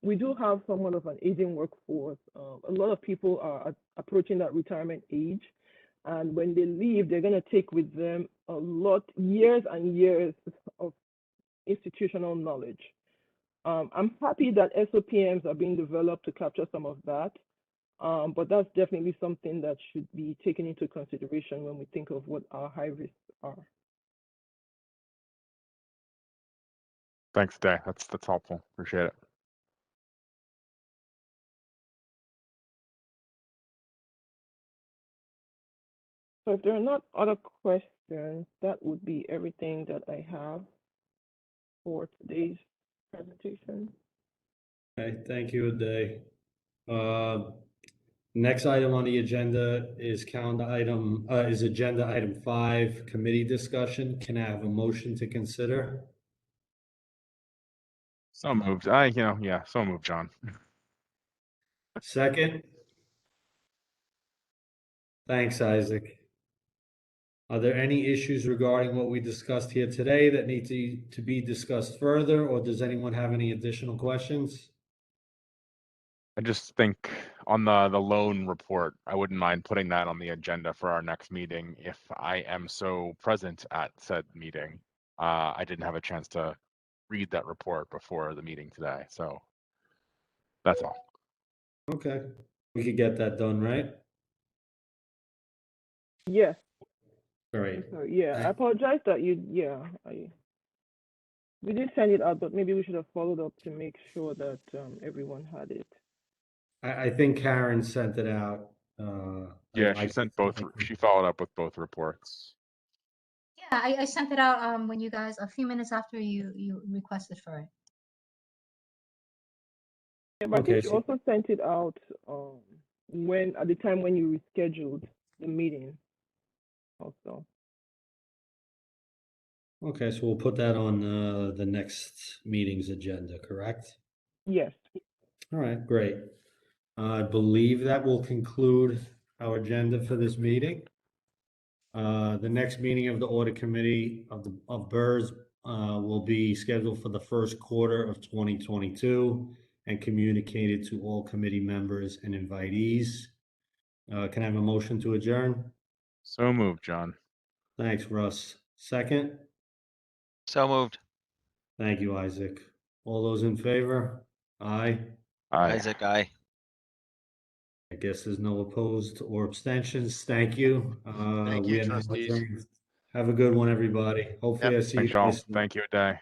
[SPEAKER 2] we do have somewhat of an aging workforce. A lot of people are approaching that retirement age. And when they leave, they're going to take with them years and years of institutional knowledge. I'm happy that SOPMs are being developed to capture some of that. But that's definitely something that should be taken into consideration when we think of what our high risks are.
[SPEAKER 3] Thanks, Day. That's helpful. Appreciate it.
[SPEAKER 2] So if there are not other questions, that would be everything that I have for today's presentation.
[SPEAKER 1] Okay, thank you, Ade. Next item on the agenda is agenda item 5, committee discussion. Can I have a motion to consider?
[SPEAKER 3] So moved. Yeah, so moved, John.
[SPEAKER 1] Second? Thanks, Isaac. Are there any issues regarding what we discussed here today that need to be discussed further, or does anyone have any additional questions?
[SPEAKER 3] I just think on the loan report, I wouldn't mind putting that on the agenda for our next meeting if I am so present at said meeting. I didn't have a chance to read that report before the meeting today, so that's all.
[SPEAKER 1] Okay, we could get that done, right?
[SPEAKER 2] Yes.
[SPEAKER 1] Great.
[SPEAKER 2] I'm sorry. Yeah, I apologize that we did send it out, but maybe we should have followed up to make sure that everyone had it.
[SPEAKER 1] I think Karen sent it out.
[SPEAKER 3] Yeah, she sent both. She followed up with both reports.
[SPEAKER 8] Yeah, I sent it out when you guys a few minutes after you requested for it.
[SPEAKER 2] Yeah, but I
[SPEAKER 1] Okay,
[SPEAKER 2] think you
[SPEAKER 1] so-
[SPEAKER 2] also sent it out at the time when you rescheduled the meeting also.
[SPEAKER 1] Okay, so we'll put that on the next meeting's agenda, correct?
[SPEAKER 2] Yes.
[SPEAKER 1] All right, great. I believe that will conclude our agenda for this meeting. The next meeting of the Audit Committee of BERS will be scheduled for the first quarter of 2022 and communicated to all committee members and invitees. Can I have a motion to adjourn?
[SPEAKER 3] So moved, John.
[SPEAKER 1] Thanks, Russ. Second?
[SPEAKER 4] So moved.
[SPEAKER 1] Thank you, Isaac. All those in favor? Aye.
[SPEAKER 3] Aye.
[SPEAKER 4] Isaac, aye.
[SPEAKER 1] I guess there's no opposed or abstentions. Thank you.
[SPEAKER 5] Thank
[SPEAKER 1] We
[SPEAKER 5] you,
[SPEAKER 1] are now
[SPEAKER 5] trustees.
[SPEAKER 1] adjourned. Have a good one, everybody. Hopefully I see you
[SPEAKER 3] Thanks, y'all.
[SPEAKER 1] guys soon.
[SPEAKER 3] Thank you, Ade.